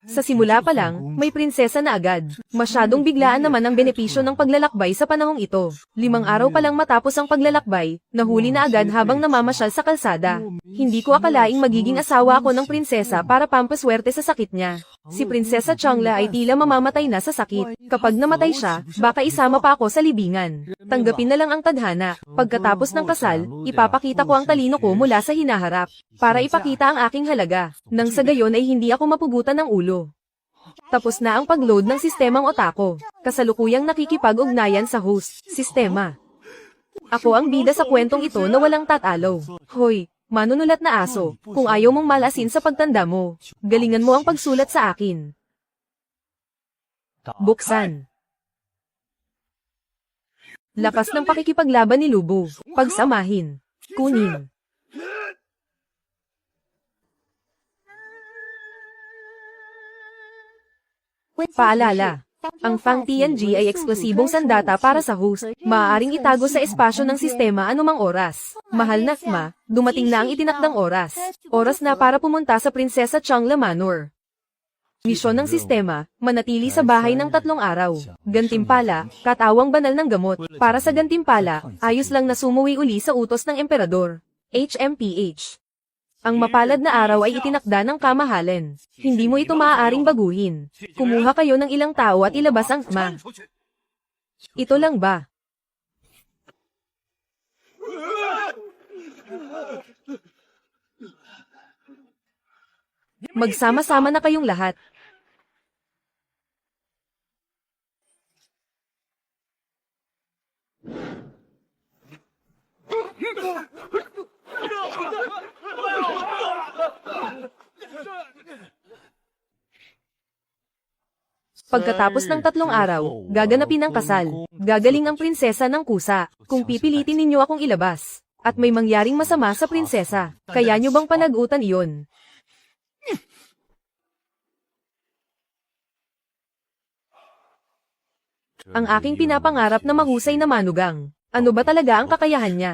Sa simula pa lang, may prinsesa na agad. Masyadong biglaan naman ang benepisyo ng paglalakbay sa panahong ito. 5 araw pa lang matapos ang paglalakbay, nahuli na agad habang namamasyal sa kalsada. Hindi ko akalaing magiging asawa ako ng prinsesa para pampaswerte sa sakit niya. Si Prinsesa Changla ay tila mamamatay na sa sakit. Kapag namatay siya, baka isama pa ako sa libingan. Tanggapin na lang ang tadhana. Pagkatapos ng kasal, ipapakita ko ang talino ko mula sa hinaharap. Para ipakita ang aking halaga. Nang sa gayon ay hindi ako mapugutan ng ulo. Tapos na ang pag-load ng sistemang Otako. Kasalukuyang nakikipag-ugnayan sa host, sistema. Ako ang bida sa kwentong ito na walang tatalo. Hoy, manunulat na aso, kung ayaw mong malasin sa pagtanda mo, galingan mo ang pagsulat sa akin. Buksan. Lakas ng pakikipaglaban ni Lubo. Pagsamahin. Kunin. Paalala. Ang Fang TNG ay eksklusibong sandata para sa host. Maaaring itago sa espasyo ng sistema anumang oras. Mahal na Ma, dumating na ang itinakdang oras. Oras na para pumunta sa Prinsesa Changla Manor. Misyon ng sistema, manatili sa bahay ng 3 araw. Gantimpala, katawang banal ng gamot. Para sa gantimpala, ayos lang na sumuwi uli sa utos ng emperador. HMPH. Ang mapalad na araw ay itinakda ng kamahalan. Hindi mo ito maaaring baguhin. Kumuha kayo ng ilang tao at ilabas ang Ma. Ito lang ba? Magsama-sama na kayong lahat. Pagkatapos ng 3 araw, gaganapin ang kasal. Gagaling ang prinsesa ng kusa. Kung pipilitin ninyo akong ilabas, at may mangyaring masama sa prinsesa, kaya nyo bang panag-utan iyon? Ang aking pinapangarap na mahusay na manugang. Ano ba talaga ang kakayahan niya?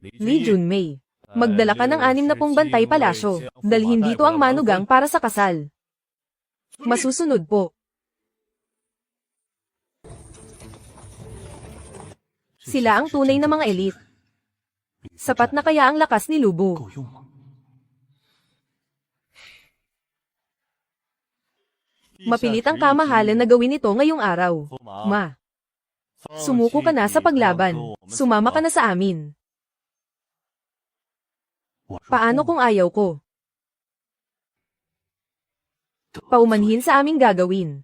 Lee Junmei. Magdala ka ng 60 bantay palasyo. Dalhin dito ang manugang para sa kasal. Masusunod po. Sila ang tunay na mga elite. Sapat na kaya ang lakas ni Lubo? Mapilit ang kamahalan na gawin ito ngayong araw. Ma. Sumuko ka na sa paglaban. Sumama ka na sa amin. Paano kung ayaw ko? Paumanhin sa aming gagawin.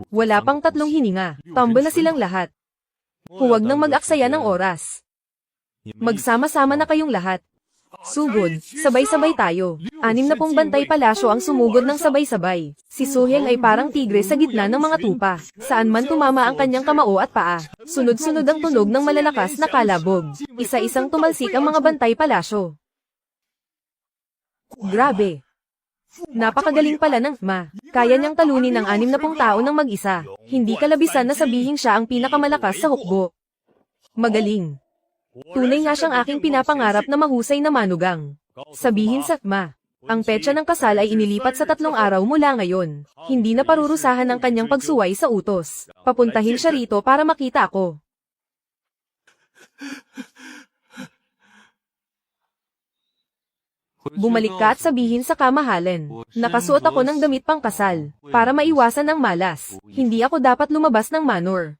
Wala pang 3 hininga. Tumble na silang lahat. Huwag nang mag-aksaya ng oras. Magsama-sama na kayong lahat. Sugod, sabay-sabay tayo. 60 bantay palasyo ang sumugod ng sabay-sabay. Si Suhyang ay parang tigre sa gitna ng mga tupa. Saan man tumama ang kanyang kamao at paa. Sunod-sunod ang tunog ng malalakas na kalabog. Isa-isang tumalsik ang mga bantay palasyo. Grabe! Napakagaling pala ng Ma. Kaya niyang talunin ang 60 tao ng mag-isa. Hindi kalabisan na sabihin siya ang pinakamalakas sa hukbo. Magaling. Tunay nga siyang aking pinapangarap na mahusay na manugang. Sabihin sa Ma. Ang petsa ng kasal ay inilipat sa 3 araw mula ngayon. Hindi na parurusahan ang kanyang pagsuway sa utos. Papuntahin siya rito para makita ako. Bumalik ka at sabihin sa kamahalan. Nakasuot ako ng damit pang kasal, para maiwasan ang malas. Hindi ako dapat lumabas ng manor.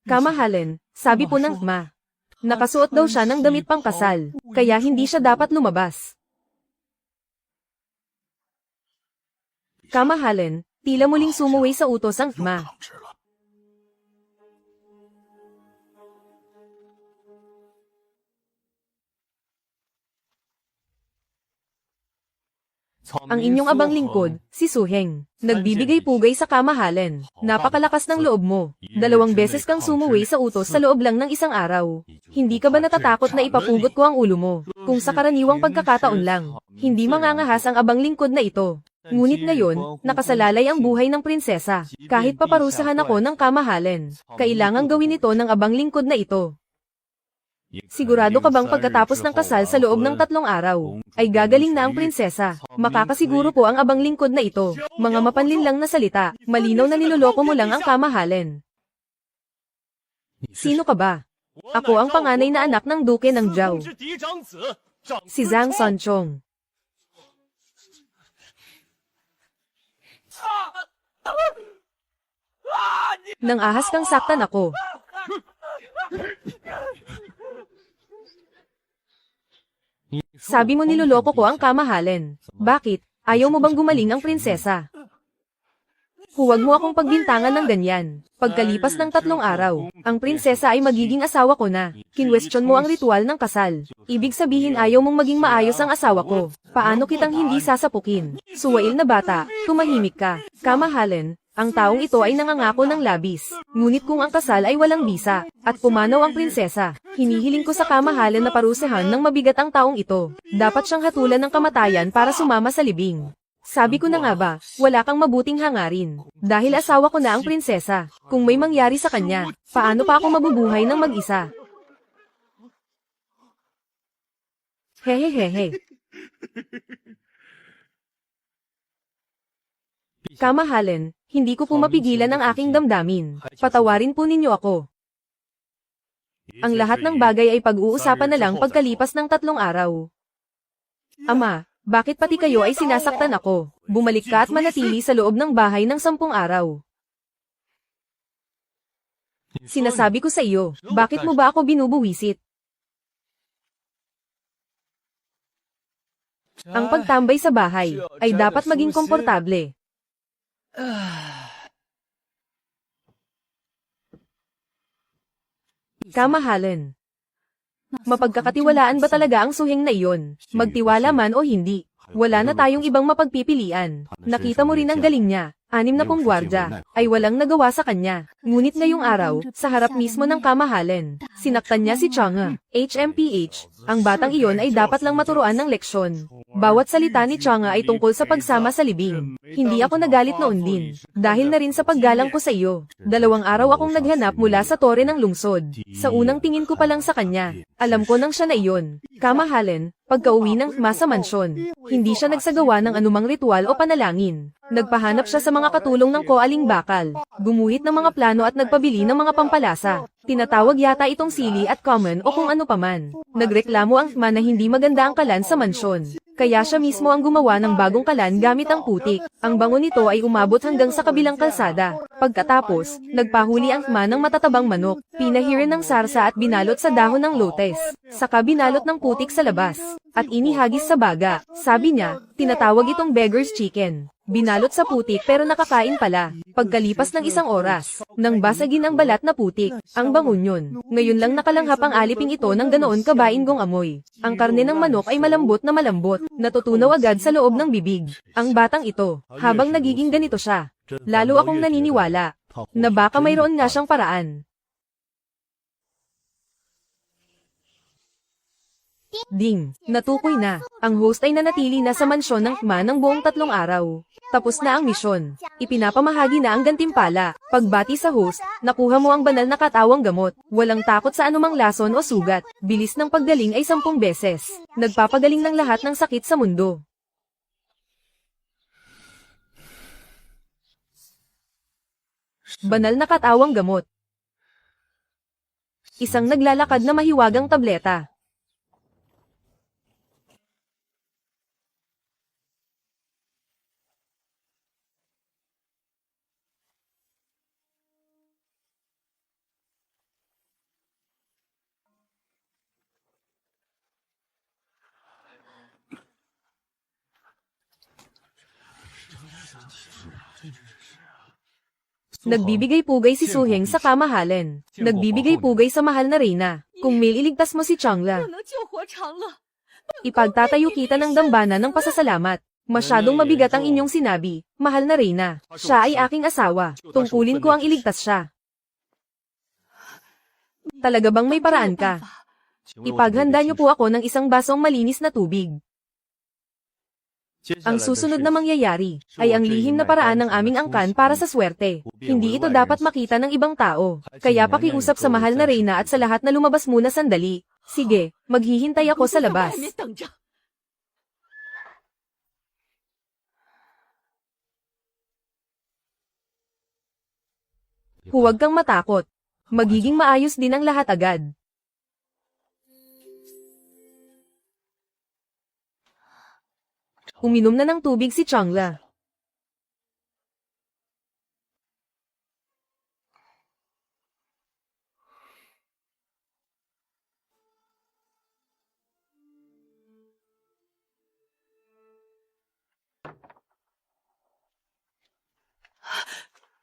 Kamahalan, sabi po ng Ma. Nakasuot daw siya ng damit pang kasal, kaya hindi siya dapat lumabas. Kamahalan, tila muling sumuway sa utos ang Ma. Ang inyong abang lingkod, si Suheng. Nagbibigay pugay sa kamahalan. Napakalakas ng loob mo. 2 beses kang sumuwi sa utos sa loob lang ng 1 araw. Hindi ka ba natatakot na ipapugot ko ang ulo mo? Kung sa karaniwang pagkakataon lang, hindi mangangahas ang abang lingkod na ito. Ngunit ngayon, nakasalalay ang buhay ng prinsesa. Kahit paparusahan ako ng kamahalan, kailangang gawin ito ng abang lingkod na ito. Sigurado ka bang pagkatapos ng kasal sa loob ng 3 araw, ay gagaling na ang prinsesa? Makakasiguro po ang abang lingkod na ito. Mga mapanlinlang na salita, malinaw na niloloko mo lang ang kamahalan. Sino ka ba? Ako ang panganay na anak ng duke ng Zhao. Si Zhang Sonchong. Nang ahas kang saktan ako. Sabi mo niloloko ko ang kamahalan. Bakit? Ayaw mo bang gumaling ang prinsesa? Huwag mo akong pagbintangan ng ganyan. Pagkalipas ng 3 araw, ang prinsesa ay magiging asawa ko na. Kinwestiyon mo ang ritual ng kasal. Ibig sabihin ayaw mong maging maayos ang asawa ko. Paano kitang hindi sasapukin? Suwail na bata, tumahimik ka. Kamahalan, ang taong ito ay nangangako ng labis. Ngunit kung ang kasal ay walang bisa, at pumanaw ang prinsesa, hinihiling ko sa kamahalan na parusahan ng mabigat ang taong ito. Dapat siyang hatulan ng kamatayan para sumama sa libing. Sabi ko na nga ba, wala kang mabuting hangarin. Dahil asawa ko na ang prinsesa. Kung may mangyari sa kanya, paano pa ako mabubuhay ng mag-isa? Hehehehe. Kamahalan, hindi ko po mapigilan ang aking damdamin. Patawarin po ninyo ako. Ang lahat ng bagay ay pag-uusapan na lang pagkalipas ng 3 araw. Ama, bakit pati kayo ay sinasaktan ako? Bumalik ka at manatili sa loob ng bahay ng 10 araw. Sinasabi ko sa iyo, bakit mo ba ako binubuwisit? Ang pagtambay sa bahay ay dapat maging komportable. Kamahalan. Mapagkakatiwalaan ba talaga ang suheng na iyon? Magtiwala man o hindi. Wala na tayong ibang mapagpipilian. Nakita mo rin ang galing niya. 60 gwardya, ay walang nagawa sa kanya. Ngunit ngayong araw, sa harap mismo ng kamahalan, sinaktan niya si Chang'e. HMPH, ang batang iyon ay dapat lang maturuan ng leksyon. Bawat salita ni Chang'e ay tungkol sa pagsama sa libing. Hindi ako nagalit noon din, dahil na rin sa paggalang ko sa iyo. 2 araw akong naghanap mula sa tore ng lungsod. Sa unang tingin ko pa lang sa kanya, alam ko nang siya na iyon. Kamahalan, pagka-uwi ng sa mansyon, hindi siya nagsagawa ng anumang ritual o panalangin. Nagpahanap siya sa mga katulong ng koaling bakal, gumuhit ng mga plano at nagpabili ng mga pampalasa. Tinatawag yata itong sili at common o kung ano paman. Nagreklamo ang na hindi maganda ang kalan sa mansyon. Kaya siya mismo ang gumawa ng bagong kalan gamit ang putik. Ang bango nito ay umabot hanggang sa kabilang kalsada. Pagkatapos, nagpahuli ang ng matatabang manok, pinahiran ng sarsa at binalot sa dahon ng lotes. Saka binalot ng putik sa labas, at inihagis sa baga. Sabi niya, tinatawag itong beggar's chicken. Binalot sa putik pero nakakain pala. Pagkalipas ng 1 oras, nang basagin ang balat na putik, ang bango niyon. Ngayon lang nakalanghap ang aliping ito ng ganoon kabainggong amoy. Ang karne ng manok ay malambot na malambot, natutunaw agad sa loob ng bibig. Ang batang ito, habang nagiging ganito siya, lalo akong naniniwala, na baka mayroon nga siyang paraan. Ding, natukoy na. Ang host ay nanatili na sa mansyon ng ng buong 3 araw. Tapos na ang misyon. Ipinapamahagi na ang gantimpala. Pagbati sa host, nakuha mo ang banal na katawang gamot. Walang takot sa anumang lason o sugat. Bilis ng paggaling ay 10 beses. Nagpapagaling ng lahat ng sakit sa mundo. Banal na katawang gamot. Isang naglalakad na mahiwagang tableta. Nagbibigay pugay si Suheng sa kamahalan. Nagbibigay pugay sa mahal na reyna. Kung may iligtas mo si Chang'e, ipagtatayo kita ng dambana ng pasasalamat. Masyadong mabigat ang inyong sinabi, mahal na reyna. Siya ay aking asawa. Tungkulin ko ang iligtas siya. Talaga bang may paraan ka? Ipaghanda niyo po ako ng 1 basong malinis na tubig. Ang susunod na mangyayari ay ang lihim na paraan ng aming angkan para sa swerte. Hindi ito dapat makita ng ibang tao. Kaya pakiusap sa mahal na Reyna at sa lahat na lumabas muna sandali. Sige, maghihintay ako sa labas. Huwag kang matakot. Magiging maayos din ang lahat agad. Uminom na ng tubig si Changla.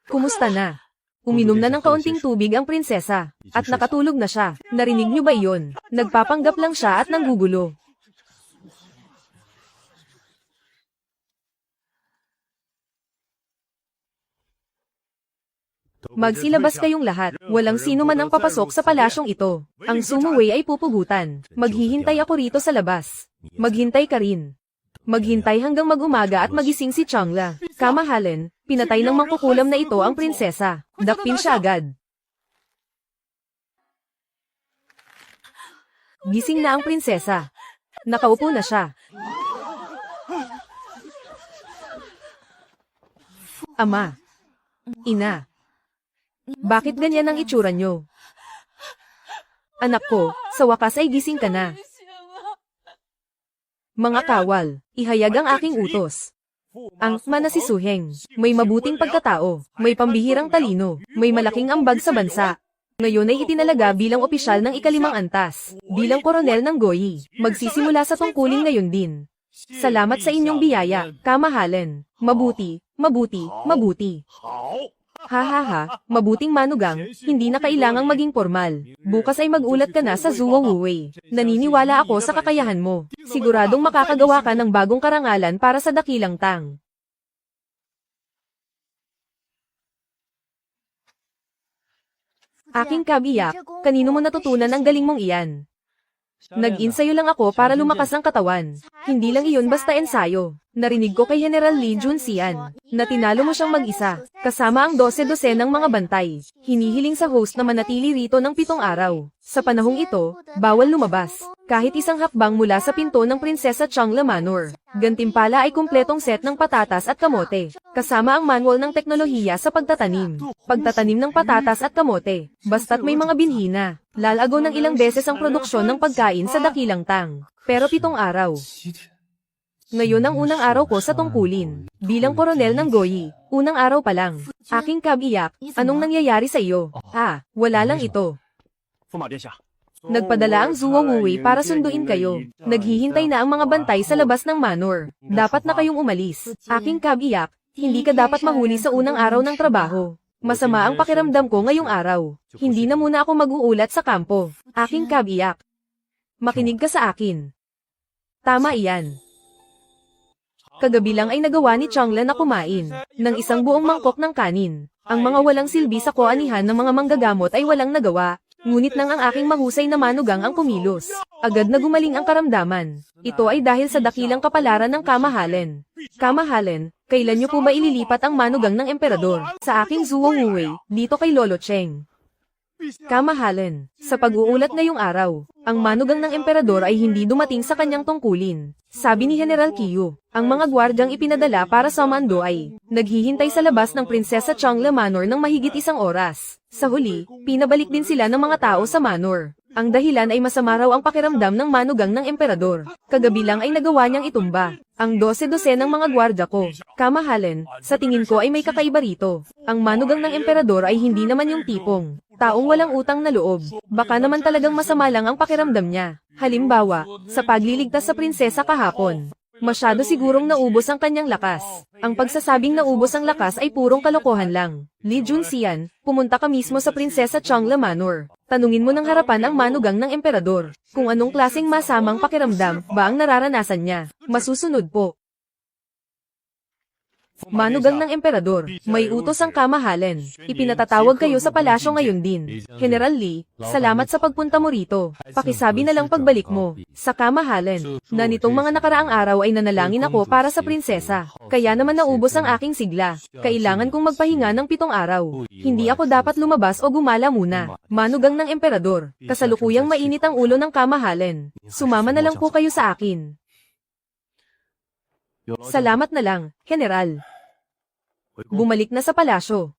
Kumusta na? Uminom na ng kaunting tubig ang prinsesa, at nakatulog na siya. Narinig niyo ba iyon? Nagpapanggap lang siya at nanggugulo. Magsilabas kayong lahat. Walang sino man ang papasok sa palasyong ito. Ang sumuway ay pupugutan. Maghihintay ako rito sa labas. Maghintay ka rin. Maghintay hanggang mag-umaga at magising si Changla. Kamahalan, pinatay ng mangkukulam na ito ang prinsesa. Dakpin siya agad. Gising na ang prinsesa. Nakaupo na siya. Ama. Ina. Bakit ganyan ang itsura nyo? Anak ko, sa wakas ay gising ka na. Mga kawal, ihayag ang aking utos. Ang mana si Suheng, may mabuting pagkatao, may pambihirang talino, may malaking ambag sa bansa. Ngayon ay itinalaga bilang opisyal ng ikalimang antas, bilang koronel ng Goyi. Magsisimula sa tungkulin ngayon din. Salamat sa inyong biyaya, kamahalan. Mabuti, mabuti, mabuti. Hahaha, mabuting manugang, hindi na kailangang maging formal. Bukas ay magulat ka na sa Zuo Wuwei. Naniniwala ako sa kakayahan mo. Siguradong makakagawa ka ng bagong karangalan para sa dakilang tang. Aking kabiyak, kanino mo natutunan ang galing mong iyan? Nag-insayo lang ako para lumakas ang katawan. Hindi lang iyon basta ensayo. Narinig ko kay General Li Junxian na tinalo mo siyang mag-isa, kasama ang 12 ng mga bantay. Hinihiling sa host na manatili rito ng 7 araw. Sa panahong ito, bawal lumabas. Kahit isang hakbang mula sa pinto ng Prinsesa Changla Manor. Gantimpala ay kumpletong set ng patatas at kamote. Kasama ang manual ng teknolohiya sa pagtatanim. Pagtatanim ng patatas at kamote. Basta't may mga binhina. Lalago ng ilang beses ang produksyon ng pagkain sa dakilang tang. Pero 7 araw. Ngayon ang unang araw ko sa tungkulin. Bilang koronel ng Goyi, unang araw pa lang. Aking kabiyak, anong nangyayari sa iyo? Wala lang ito. Nagpadala ang Zuo Wuwei para sunduin kayo. Naghihintay na ang mga bantay sa labas ng manor. Dapat na kayong umalis. Aking kabiyak, hindi ka dapat mahuli sa unang araw ng trabaho. Masama ang pakiramdam ko ngayong araw. Hindi na muna ako mag-uulat sa kampo. Aking kabiyak. Makinig ka sa akin. Tama iyan. Kagabi lang ay nagawa ni Changla na kumain ng isang buong mangkok ng kanin. Ang mga walang silbi sa koanihan ng mga manggagamot ay walang nagawa, ngunit nang ang aking mahusay na manugang ang kumilos. Agad na gumaling ang karamdaman. Ito ay dahil sa dakilang kapalaran ng kamahalan. Kamahalan, kailan niyo po ba ililipat ang manugang ng emperador? Sa aking Zuo Wuwei, dito kay Lolo Cheng. Kamahalan, sa pag-uulat ngayong araw, ang manugang ng emperador ay hindi dumating sa kanyang tungkulin. Sabi ni General Kiyu, ang mga gwardyang ipinadala para sa mando ay naghihintay sa labas ng Prinsesa Changla Manor ng mahigit 1 oras. Sa huli, pinabalik din sila ng mga tao sa manor. Ang dahilan ay masama raw ang pakiramdam ng manugang ng emperador. Kagabi lang ay nagawa niyang itumba ang 12 ng mga gwardya ko. Kamahalan, sa tingin ko ay may kakaiba rito. Ang manugang ng emperador ay hindi naman yung tipong taong walang utang na loob. Baka naman talagang masama lang ang pakiramdam niya. Halimbawa, sa pagliligtas sa prinsesa kahapon. Masyado sigurong naubos ang kanyang lakas. Ang pagsasabing naubos ang lakas ay purong kalokohan lang. Li Junxian, pumunta ka mismo sa Prinsesa Changla Manor. Tanungin mo ng harapan ang manugang ng emperador kung anong klaseng masamang pakiramdam ba ang nararanasan niya. Masusunod po. Manugang ng emperador, may utos ang kamahalan. Ipinatatawag kayo sa palasyo ngayon din. General Lee, salamat sa pagpunta mo rito. Pakisabi na lang pagbalik mo. Sa kamahalan, na nitong mga nakaraang araw ay nanalangin ako para sa prinsesa. Kaya naman naubos ang aking sigla. Kailangan kong magpahinga ng 7 araw. Hindi ako dapat lumabas o gumala muna. Manugang ng emperador, kasalukuyang mainit ang ulo ng kamahalan. Sumama na lang po kayo sa akin. Salamat na lang, General. Bumalik na sa palasyo.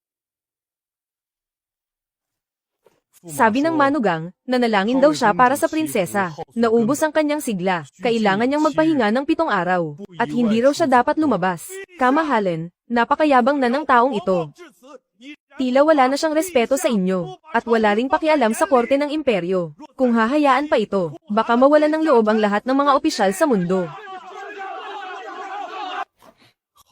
Sabi ng manugang, nanalangin daw siya para sa prinsesa. Naubos ang kanyang sigla. Kailangan niyang magpahinga ng 7 araw. At hindi raw siya dapat lumabas. Kamahalan, napakayabang na ng taong ito. Tila wala na siyang respeto sa inyo. At wala ring pakialam sa korte ng imperyo. Kung hahayaan pa ito, baka mawalan ng loob ang lahat ng mga opisyal sa mundo.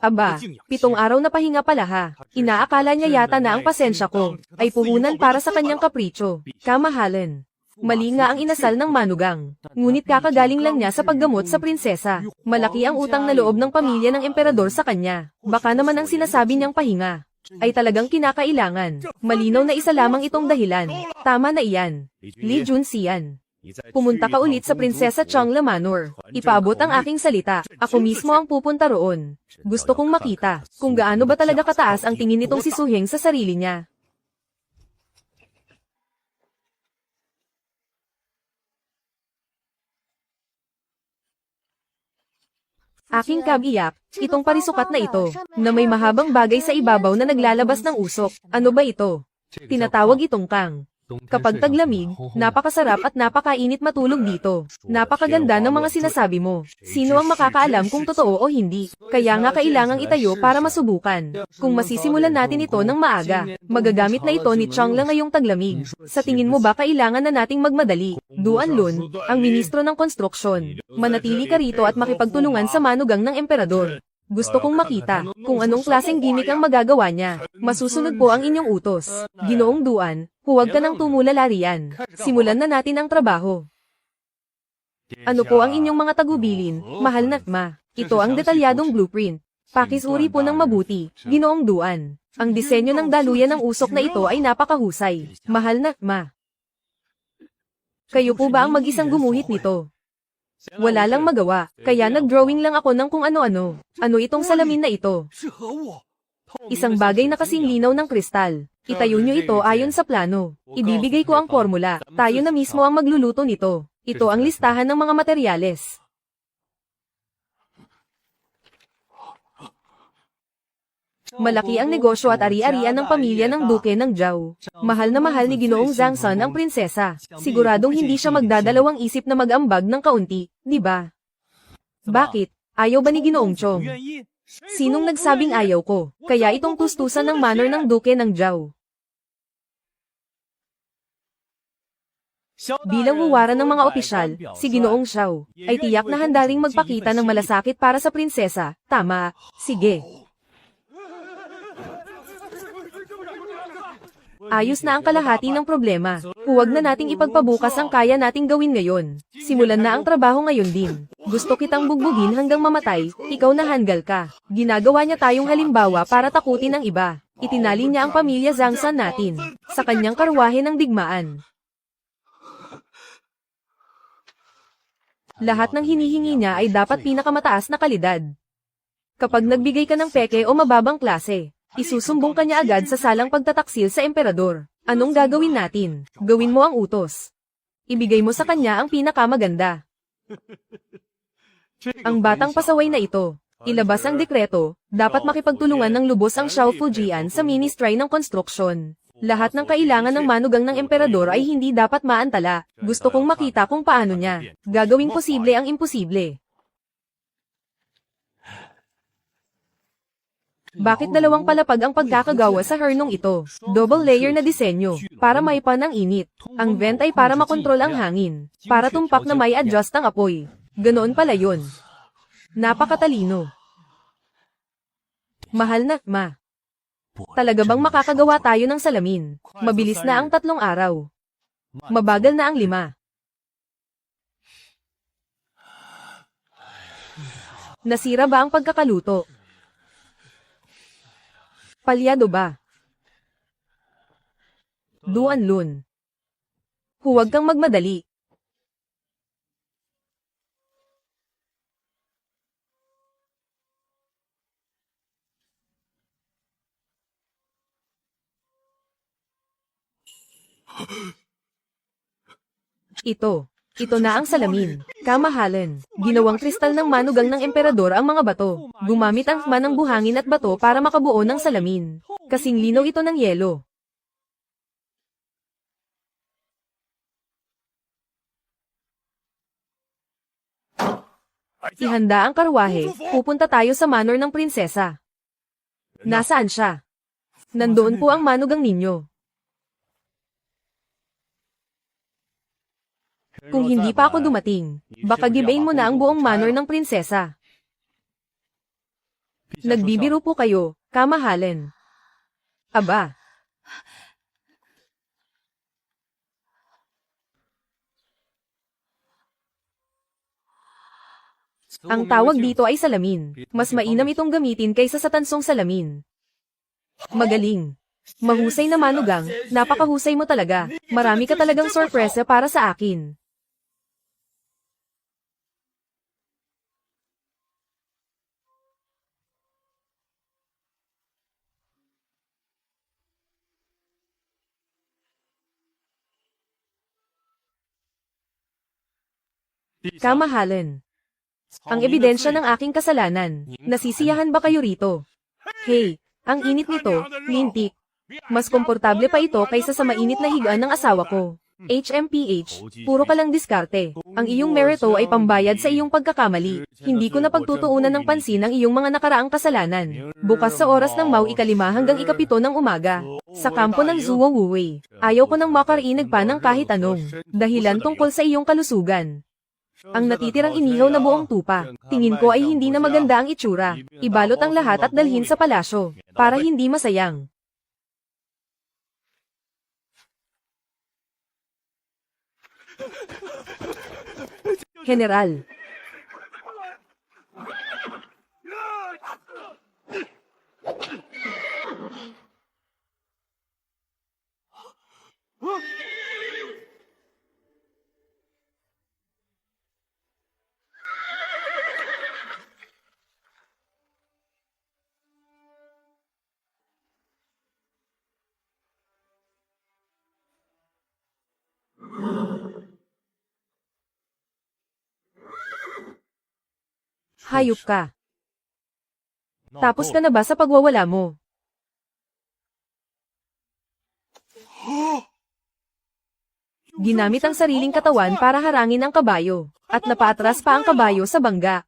Aba, 7 araw na pahinga pala ha. Inaakala niya yata na ang pasensya ko ay puhunan para sa kanyang kapritsyo. Kamahalan. Mali nga ang inasal ng manugang. Ngunit kakagaling lang niya sa paggamot sa prinsesa. Malaki ang utang na loob ng pamilya ng emperador sa kanya. Baka naman ang sinasabi niyang pahinga ay talagang kinakailangan. Malinaw na isa lamang itong dahilan. Tama na iyan. Lee Junxian. Pumunta ka ulit sa Prinsesa Changla Manor. Ipaabot ang aking salita. Ako mismo ang pupunta roon. Gusto kong makita kung gaano ba talaga kataas ang tingin nitong si Su Heng sa sarili niya. Aking kabiyak, itong parisukat na ito, na may mahabang bagay sa ibabaw na naglalabas ng usok. Ano ba ito? Tinatawag itong kang. Kapag taglamig, napakasarap at napakainit matulog dito. Napakaganda ng mga sinasabi mo. Sino ang makakaalam kung totoo o hindi? Kaya nga kailangang itayo para masubukan. Kung masisimulan natin ito ng maaga, magagamit na ito ni Changla ngayong taglamig. Sa tingin mo ba kailangan na nating magmadali? Duan Lun, ang ministro ng konstruksyon. Manatili ka rito at makipagtulungan sa manugang ng emperador. Gusto kong makita kung anong klaseng gimmick ang magagawa niya. Masusunod po ang inyong utos. Ginoong Duan, huwag ka nang tumulala riyan. Simulan na natin ang trabaho. Ano po ang inyong mga tagubilin, mahal na ma? Ito ang detalyadong blueprint. Pakisuri po ng mabuti, Ginoong Duan. Ang disenyo ng daluyan ng usok na ito ay napakahusay. Mahal na ma. Kayo po ba ang mag-isang gumuhit nito? Wala lang magawa, kaya nag-drawing lang ako ng kung ano-ano. Ano itong salamin na ito? Isang bagay na kasing linaw ng kristal. Itayo nyo ito ayon sa plano. Ibibigay ko ang formula. Tayo na mismo ang magluluto nito. Ito ang listahan ng mga materyales. Malaki ang negosyo at ari-arian ng pamilya ng Duke ng Zhao. Mahal na mahal ni Ginoong Zhang San ang prinsesa. Siguradong hindi siya magdadalawang isip na mag-ambag ng kaunti, di ba? Bakit? Ayaw ba ni Ginoong Chong? Sinong nagsabing ayaw ko? Kaya itong tustusan ng manor ng Duke ng Zhao. Bilang huwaran ng mga opisyal, si Ginoong Xiao ay tiyak na handa ring magpakita ng malasakit para sa prinsesa. Tama, sige. Ayos na ang kalahati ng problema. Huwag na nating ipagpabukas ang kaya nating gawin ngayon. Simulan na ang trabaho ngayon din. Gusto kitang bugbugin hanggang mamatay, ikaw na hanggal ka. Ginagawa niya tayong halimbawa para takutin ang iba. Itinali niya ang pamilya Zhang San natin sa kanyang karwahe ng digmaan. Lahat ng hinihingi niya ay dapat pinakamataas na kalidad. Kapag nagbigay ka ng peke o mababang klase, isusumbong ka niya agad sa salang pagtataksil sa emperador. Anong gagawin natin? Gawin mo ang utos. Ibigay mo sa kanya ang pinakamaganda. Ang batang pasaway na ito, ilabas ang dekreto, dapat makipagtulungan ng lubos ang Xiao Fujian sa Ministry ng Konstruksyon. Lahat ng kailangan ng manugang ng emperador ay hindi dapat maantala. Gusto kong makita kung paano niya gagawing posible ang imposible. Bakit dalawang palapag ang pagkakagawa sa hernong ito? Double layer na disenyo, para maipan ang init. Ang vent ay para makontrol ang hangin. Para tumpak na may adjust ang apoy. Ganoon pala yun. Napakatalino. Mahal na, ma. Talaga bang makakagawa tayo ng salamin? Mabilis na ang 3 araw. Mabagal na ang 5. Nasira ba ang pagkakaluto? Palyado ba? Duanlun. Huwag kang magmadali. Ito na ang salamin. Kamahalan. Ginawang kristal ng manugang ng emperador ang mga bato. Gumamit ang manang buhangin at bato para makabuo ng salamin. Kasing linaw ito ng yelo. Ihanda ang karwahe, pupunta tayo sa manor ng prinsesa. Nasaan siya? Nandoon po ang manugang ninyo. Kung hindi pa ako dumating, baka gibain mo na ang buong manor ng prinsesa. Nagbibiro po kayo, kamahalan. Aba. Ang tawag dito ay salamin. Mas mainam itong gamitin kaysa sa tansong salamin. Magaling. Mahusay na manugang, napakahusay mo talaga. Marami ka talagang sorpresa para sa akin. Kamahalan. Ang ebidensya ng aking kasalanan. Nasisiyahan ba kayo rito? Hey, ang init nito, lintik. Mas komportable pa ito kaysa sa mainit na higaan ng asawa ko. HMPH, puro ka lang diskarte. Ang iyong merito ay pambayad sa iyong pagkakamali. Hindi ko na pagtutuunan ng pansin ang iyong mga nakaraang kasalanan. Bukas sa oras ng Mau 5 hanggang 7 ng umaga. Sa kampo ng Zuo Wuwei. Ayaw ko nang makarinig pa ng kahit anong dahilan tungkol sa iyong kalusugan. Ang natitirang inihaw na buong tupa, tingin ko ay hindi na maganda ang itsura. Ibalot ang lahat at dalhin sa palasyo, para hindi masayang. General. Hayop ka. Tapos ka na ba sa pagwawala mo? Ginamit ang sariling katawan para harangin ang kabayo, at napaatras pa ang kabayo sa bangga.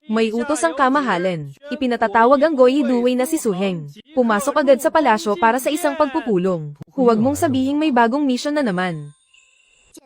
May utos ang kamahalan. Ipinatatawag ang Goyi Duwei na si Suheng. Pumasok agad sa palasyo para sa isang pagpupulong. Huwag mong sabihing may bagong mission na naman.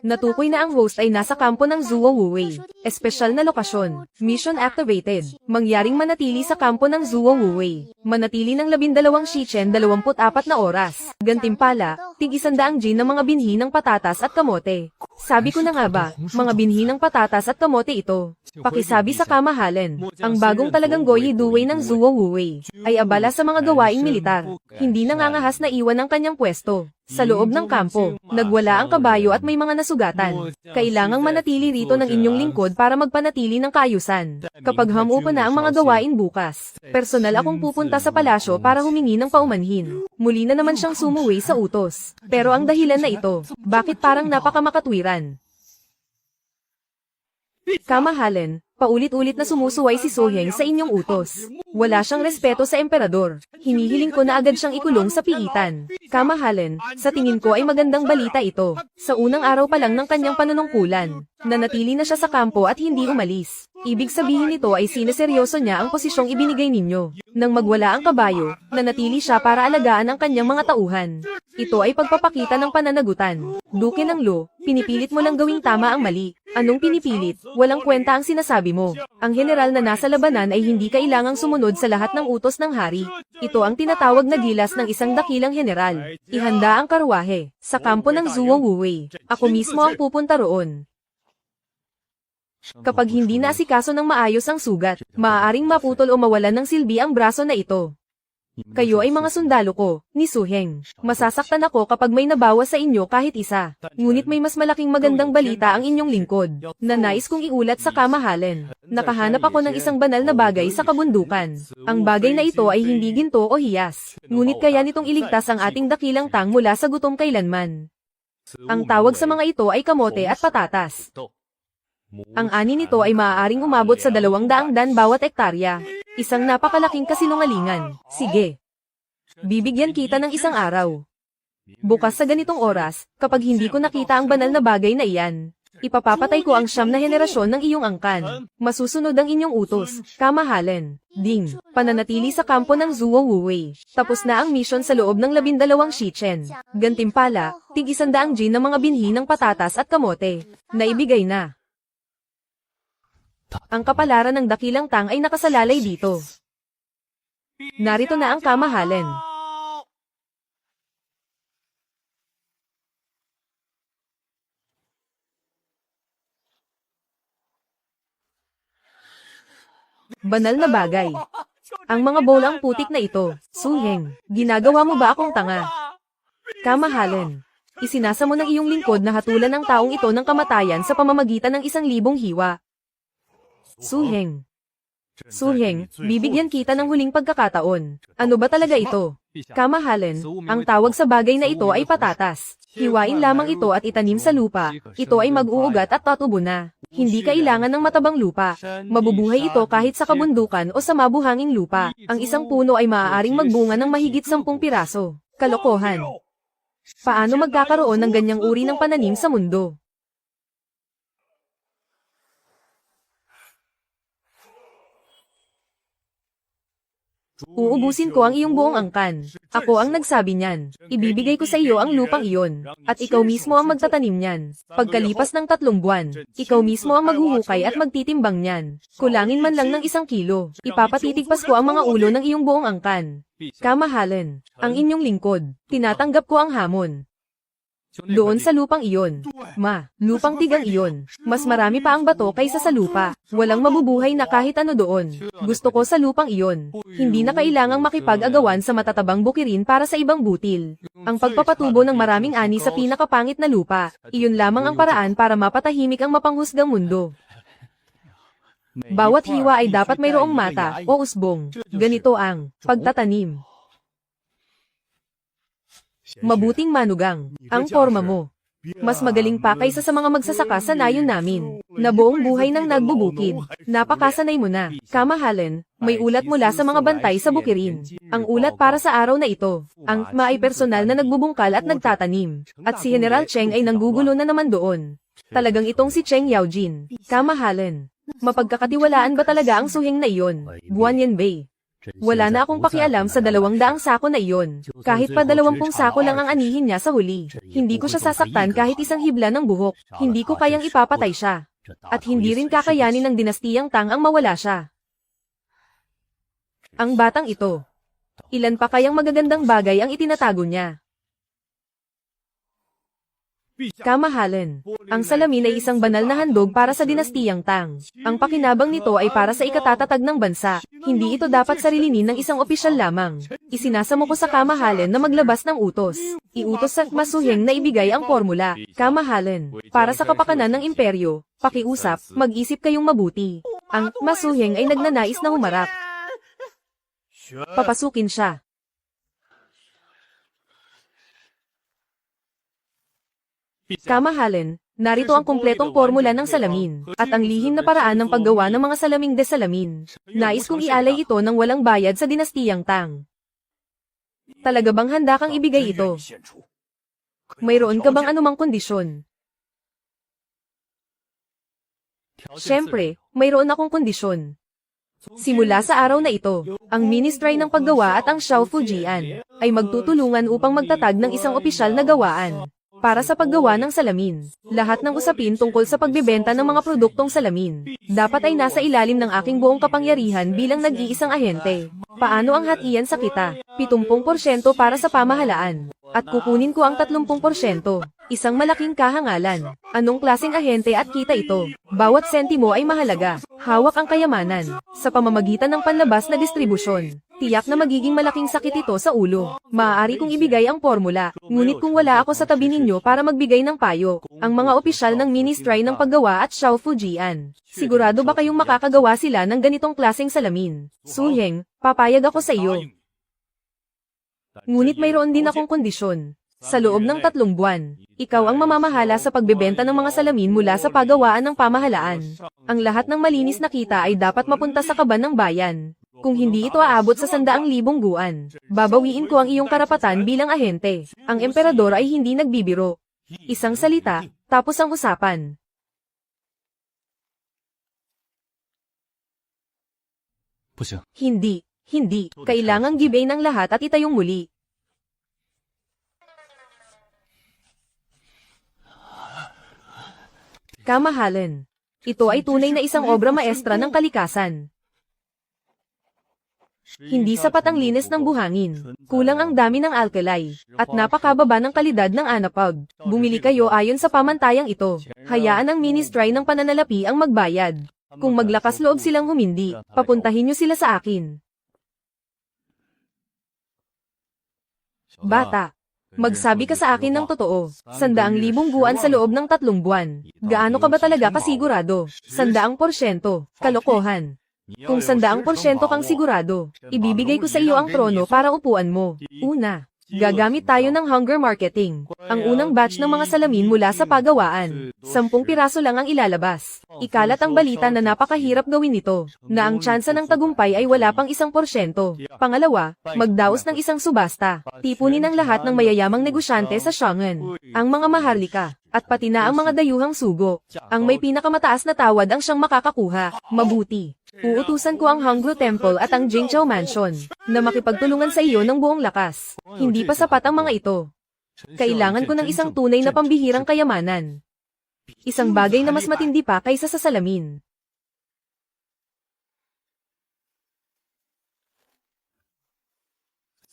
Natukoy na ang host ay nasa kampo ng Zuo Wuwei. Espesyal na lokasyon. Mission activated. Mangyaring manatili sa kampo ng Zuo Wuwei. Manatili ng 12 shichen 24 na oras. Gantimpala, tig-100 Jin ng mga binhi ng patatas at kamote. Sabi ko na nga ba, mga binhi ng patatas at kamote ito. Pakisabi sa kamahalan, ang bagong talagang Goyi Duwei ng Zuo Wuwei ay abala sa mga gawaing militar. Hindi nangangahas na iwan ang kanyang pwesto. Sa loob ng kampo, nagwala ang kabayo at may mga nasugatan. Kailangang manatili rito ng inyong lingkod para magpanatili ng kaayusan. Kapag hamupa na ang mga gawain bukas, personal akong pupunta sa palasyo para humingi ng paumanhin. Muli na naman siyang sumuwi sa utos. Pero ang dahilan na ito, bakit parang napakamakatwiran? Kamahalan, paulit-ulit na sumusuway si Soheng sa inyong utos. Wala siyang respeto sa emperador. Hinihiling ko na agad siyang ikulong sa piitan. Kamahalan, sa tingin ko ay magandang balita ito. Sa unang araw pa lang ng kanyang panunungkulan, nanatili na siya sa kampo at hindi umalis. Ibig sabihin nito ay sineseryoso niya ang posisyong ibinigay ninyo. Nang magwala ang kabayo, nanatili siya para alagaan ang kanyang mga tauhan. Ito ay pagpapakita ng pananagutan. Duke ng Lo, pinipilit mo lang gawing tama ang mali. Anong pinipilit? Walang kwenta ang sinasabi mo. Ang general na nasa labanan ay hindi kailangang sumunod sa lahat ng utos ng hari. Ito ang tinatawag na gilas ng isang dakilang general. Ihanda ang karwahe. Sa kampo ng Zuo Wuwei. Ako mismo ang pupunta roon. Kapag hindi naasikaso ng maayos ang sugat, maaaring maputol o mawalan ng silbi ang braso na ito. Kayo ay mga sundalo ko, ni Suheng. Masasaktan ako kapag may nabawas sa inyo kahit isa. Ngunit may mas malaking magandang balita ang inyong lingkod, na nais kong iulat sa kamahalan. Nakahanap ako ng isang banal na bagay sa kabundukan. Ang bagay na ito ay hindi ginto o hiyas. Ngunit kaya nitong iligtas ang ating dakilang tang mula sa gutom kailanman. Ang tawag sa mga ito ay kamote at patatas. Ang ani nito ay maaaring umabot sa 200 dan bawat ektarya. Isang napakalaking kasinungalingan. Sige. Bibigyan kita ng isang araw. Bukas sa ganitong oras, kapag hindi ko nakita ang banal na bagay na iyan, ipapapatay ko ang 9 na henerasyon ng iyong angkan. Masusunod ang inyong utos, kamahalan. Ding, pananatili sa kampo ng Zuo Wuwei. Tapos na ang mission sa loob ng 12 Shichen. Gantimpala, tig-100 jin ng mga binhi ng patatas at kamote. Naibigay na. Ang kapalaran ng dakilang tang ay nakasalalay dito. Narito na ang kamahalan. Banal na bagay. Ang mga bowl ang putik na ito. Suheng, ginagawa mo ba akong tanga? Kamahalan. Isinasa mo ng iyong lingkod na hatulan ng taong ito ng kamatayan sa pamamagitan ng 1,000 hiwa. Suheng. Suheng, bibigyan kita ng huling pagkakataon. Ano ba talaga ito? Kamahalan, ang tawag sa bagay na ito ay patatas. Hiwain lamang ito at itanim sa lupa. Ito ay mag-uugat at tatubo na. Hindi kailangan ng matabang lupa. Mabubuhay ito kahit sa kabundukan o sa mabuhanging lupa. Ang isang puno ay maaaring magbunga ng mahigit 10 piraso. Kalokohan. Paano magkakaroon ng ganyang uri ng pananim sa mundo? Uubusin ko ang iyong buong angkan. Ako ang nagsabi niyan. Ibibigay ko sa iyo ang lupang iyon. At ikaw mismo ang magtatanim niyan. Pagkalipas ng 3 buwan, ikaw mismo ang maghuhukay at magtitimbang niyan. Kulangin man lang ng 1 kilo. Ipapatitigpas ko ang mga ulo ng iyong buong angkan. Kamahalan, ang inyong lingkod. Tinatanggap ko ang hamon. Doon sa lupang iyon. Lupang tigang iyon. Mas marami pa ang bato kaysa sa lupa. Walang mabubuhay na kahit ano doon. Gusto ko sa lupang iyon. Hindi na kailangang makipag-agawan sa matatabang bukirin para sa ibang butil. Ang pagpapatubo ng maraming ani sa pinakapangit na lupa, iyon lamang ang paraan para mapatahimik ang mapanghusgang mundo. Bawat hiwa ay dapat mayroong mata o usbong. Ganito ang pagtatanim. Mabuting manugang, ang forma mo. Mas magaling pa kaysa sa mga magsasaka sa nayon namin, na buong buhay nang nagbubukid. Napakasanay mo na. Kamahalan, may ulat mula sa mga bantay sa bukirin. Ang ulat para sa araw na ito. Ang Ma ay personal na nagbubungkal at nagtatanim. At si General Cheng ay nanggugulo na naman doon. Talagang itong si Cheng Yaojin. Kamahalan. Mapagkakatiwalaan ba talaga ang Suheng na iyon? Guan Yanbei. Wala na akong pakialam sa 200 sako na iyon. Kahit pa 20 sako lang ang anihin niya sa huli. Hindi ko siya sasaktan kahit isang hibla ng buhok. Hindi ko kayang ipapatay siya. At hindi rin kakayanin ng dinastiyang Tang ang mawala siya. Ang batang ito. Ilan pa kayang magagandang bagay ang itinatago niya? Kamahalan. Ang salamin ay isang banal na handog para sa dinastiyang Tang. Ang pakinabang nito ay para sa ikatatatag ng bansa. Hindi ito dapat sarilinin ng isang opisyal lamang. Isinasamo ko sa kamahalan na maglabas ng utos. Iutos sa Ma Suheng na ibigay ang formula. Kamahalan. Para sa kapakanan ng imperyo. Pakiusap, mag-isip kayong mabuti. Ang Ma Suheng ay nagnanais na humarap. Papasukin siya. Kamahalan, narito ang kumpletong formula ng salamin, at ang lihim na paraan ng paggawa ng mga salaming de salamin. Nais kong ialay ito ng walang bayad sa dinastiyang Tang. Talaga bang handa kang ibigay ito? Mayroon ka bang anumang kondisyon? Siyempre, mayroon akong kondisyon. Simula sa araw na ito, ang Ministry ng Paggawa at ang Xiao Fujian ay magtutulungan upang magtatag ng isang opisyal na gawaan. Para sa paggawa ng salamin, lahat ng usapin tungkol sa pagbebenta ng mga produktong salamin, dapat ay nasa ilalim ng aking buong kapangyarihan bilang nag-iisang ahente. Paano ang hatian sa kita? 70% para sa pamahalaan. At kukunin ko ang 30%. Isang malaking kahangalan. Anong klaseng ahente at kita ito? Bawat sentimo ay mahalaga. Hawak ang kayamanan. Sa pamamagitan ng panlabas na distribusyon. Tiyak na magiging malaking sakit ito sa ulo. Maaari kong ibigay ang formula. Ngunit kung wala ako sa tabi ninyo para magbigay ng payo, ang mga opisyal ng Ministry ng Paggawa at Xiao Fujian, sigurado ba kayong makakagawa sila ng ganitong klaseng salamin? Su Heng, papayag ako sa iyo. Ngunit mayroon din akong kondisyon. Sa loob ng 3 buwan, ikaw ang mamamahala sa pagbebenta ng mga salamin mula sa pagawaan ng pamahalaan. Ang lahat ng malinis na kita ay dapat mapunta sa kaban ng bayan. Kung hindi ito aabot sa 100,000 guan, babawiin ko ang iyong karapatan bilang ahente. Ang emperador ay hindi nagbibiro. Isang salita, tapos ang usapan. Hindi. Kailangang gibain ng lahat at itayong muli. Kamahalan. Ito ay tunay na isang obra maestra ng kalikasan. Hindi sapat ang linis ng buhangin. Kulang ang dami ng alkali. At napakababa ng kalidad ng anapag. Bumili kayo ayon sa pamantayang ito. Hayaan ang Ministry ng Pananalapi ang magbayad. Kung maglakas loob silang humindi, papuntahin niyo sila sa akin. Bata. Magsabi ka sa akin ng totoo. 100,000 guan sa loob ng 3 buwan. Gaano ka ba talaga kasigurado? 100%. Kalokohan. Kung 100% kang sigurado, ibibigay ko sa iyo ang trono para upuan mo. Una, gagamit tayo ng hunger marketing. Ang unang batch ng mga salamin mula sa pagawaan. 10 piraso lang ang ilalabas. Ikalat ang balita na napakahirap gawin ito, na ang tsansa ng tagumpay ay wala pang 1%. Pangalawa, magdaos ng isang subasta. Tipunin ang lahat ng mayayamang negosyante sa Shanghai, ang mga maharlika, at pati na ang mga dayuhang sugo. Ang may pinakamataas na tawad ang siyang makakakuha. Mabuti. Uutusan ko ang Hangzhou Temple at ang Jingzhou Mansion na makipagtulungan sa iyo ng buong lakas. Hindi pa sapat ang mga ito. Kailangan ko ng isang tunay na pambihirang kayamanan. Isang bagay na mas matindi pa kaysa sa salamin.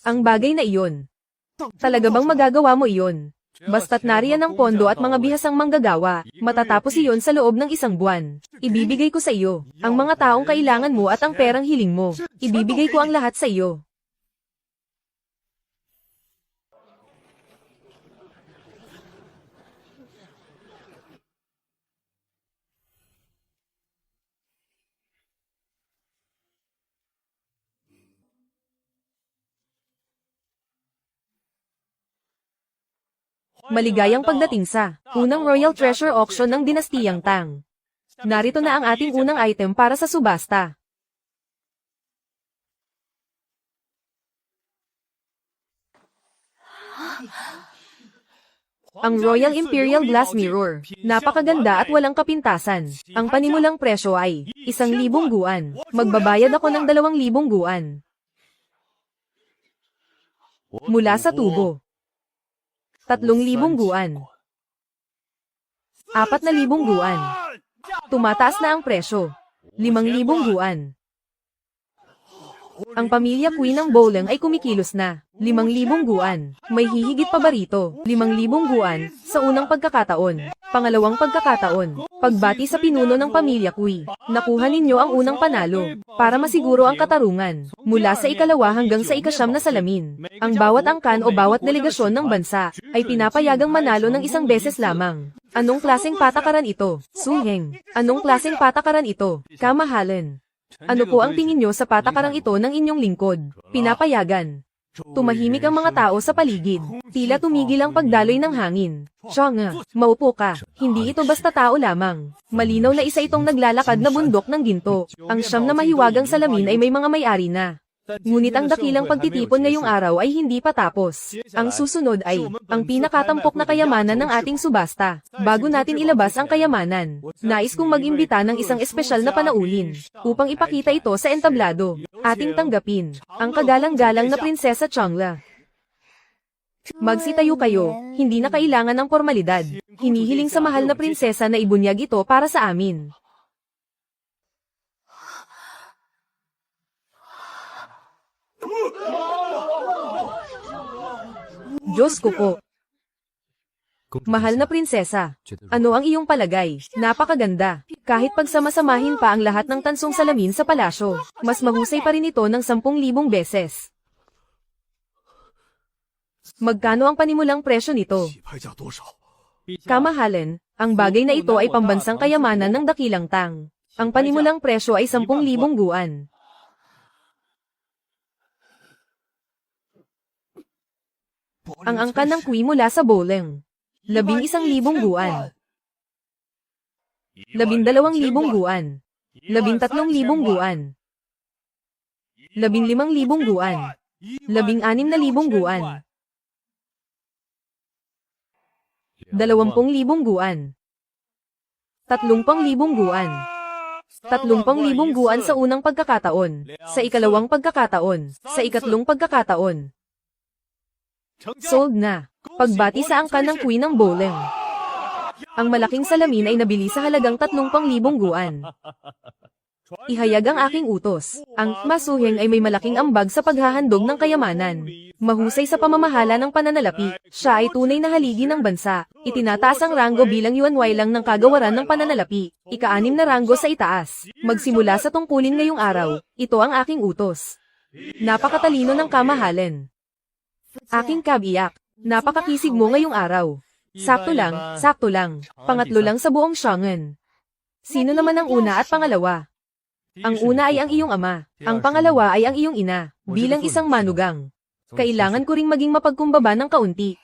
Ang bagay na iyon. Talaga bang magagawa mo iyon? Basta't nariyan ang pondo at mga bihasang manggagawa, matatapos iyon sa loob ng 1 buwan. Ibibigay ko sa iyo ang mga taong kailangan mo at ang perang hiling mo. Ibibigay ko ang lahat sa iyo. Maligayang pagdating sa unang Royal Treasure Auction ng Dinastiyang Tang. Narito na ang ating unang item para sa subasta. Ang Royal Imperial Glass Mirror. Napakaganda at walang kapintasan. Ang panimulang presyo ay 1,000 guan. Magbabayad ako ng 2,000 guan. Mula sa tubo. 3,000 guan. 4,000 guan. Tumataas na ang presyo. 5,000 guan. Ang pamilya Queen ng Bowling ay kumikilos na. 5,000 guan. May hihigit pa ba rito? 5,000 guan sa unang pagkakataon. Pangalawang pagkakataon. Pagbati sa pinuno ng pamilya Kui. Nakuha ninyo ang unang panalo. Para masiguro ang katarungan. Mula sa ikalawa hanggang sa ika-9 na salamin. Ang bawat angkan o bawat delegasyon ng bansa ay pinapayagang manalo ng 1 beses lamang. Anong klaseng patakaran ito? Su Heng. Anong klaseng patakaran ito? Kamahalan. Ano po ang tingin nyo sa patakarang ito ng inyong lingkod? Pinapayagan. Tumahimik ang mga tao sa paligid. Tila tumigil ang pagdaloy ng hangin. Chong, maupo ka. Hindi ito basta tao lamang. Malinaw na isa itong naglalakad na bundok ng ginto. Ang 9 na mahiwagang salamin ay may mga may-ari na. Ngunit ang dakilang pagtitipon ngayong araw ay hindi pa tapos. Ang susunod ay, ang pinakatampok na kayamanan ng ating subasta. Bago natin ilabas ang kayamanan, nais kong mag-imbita ng isang espesyal na panauhin, upang ipakita ito sa entablado. Ating tanggapin, ang kagalang-galang na Prinsesa Changla. Magsitayo kayo, hindi na kailangan ng formalidad. Hinihiling sa mahal na prinsesa na ibunyag ito para sa amin. Diyos ko po. Mahal na prinsesa, ano ang iyong palagay? Napakaganda. Kahit pagsamasamahin pa ang lahat ng tansong salamin sa palasyo, mas mahusay pa rin ito ng 10,000 beses. Magkano ang panimulang presyo nito? Kamahalan, ang bagay na ito ay pambansang kayamanan ng dakilang tang. Ang panimulang presyo ay 10,000 guan. Ang angkan ng kui mula sa bowling. 11,000 guan. 12,000 guan. 13,000 guan. 15,000 guan. 16,000 guan. 20,000 guan. 30,000 guan. 30,000 guan sa unang pagkakataon, sa ikalawang pagkakataon, sa ikatlong pagkakataon. Sold na. Pagbati sa angkan ng queen ng bowling. Ang malaking salamin ay nabili sa halagang 30,000 guan. Ihayag ang aking utos. Ang masuheng ay may malaking ambag sa paghahandog ng kayamanan. Mahusay sa pamamahala ng pananalapi. Siya ay tunay na haligi ng bansa. Itinataas ang ranggo bilang yuanwai lang ng kagawaran ng pananalapi. Ika-6 na ranggo sa itaas. Magsimula sa tungkulin ngayong araw. Ito ang aking utos. Napakatalino ng kamahalan. Aking kabiyak. Napakakisig mo ngayong araw. Sakto lang, sakto lang. Pangatlo lang sa buong Shangen. Sino naman ang una at pangalawa? Ang una ay ang iyong ama. Ang pangalawa ay ang iyong ina. Bilang isang manugang. Kailangan ko ring maging mapagkumbaba ng kaunti.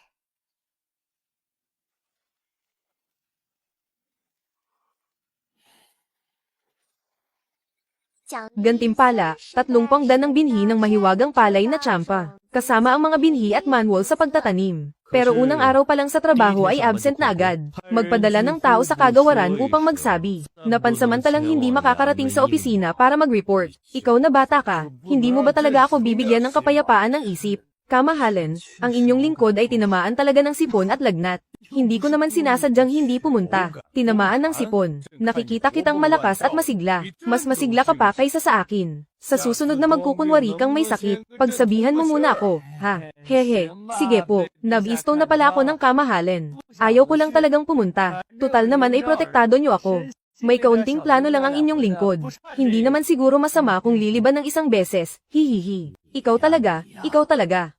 Gantimpala, 30 dan ng binhi ng mahiwagang palay na tsampa. Kasama ang mga binhi at manual sa pagtatanim. Pero unang araw pa lang sa trabaho ay absent na agad. Magpadala ng tao sa kagawaran upang magsabi. Napansamantalang hindi makakarating sa opisina para mag-report. Ikaw na bata ka, hindi mo ba talaga ako bibigyan ng kapayapaan ng isip? Kamahalan, ang inyong lingkod ay tinamaan talaga ng sipon at lagnat. Hindi ko naman sinasadyang hindi pumunta. Tinamaan ng sipon. Nakikita kitang malakas at masigla. Mas masigla ka pa kaysa sa akin. Sa susunod na magkukunwari kang may sakit, pagsabihan mo muna ako, ha? Hehe, sige po, nabisto na pala ako ng kamahalan. Ayaw ko lang talagang pumunta. Tutal naman ay protektado niyo ako. May kaunting plano lang ang inyong lingkod. Hindi naman siguro masama kung liliban ng isang beses, hihihi. Ikaw talaga, ikaw talaga.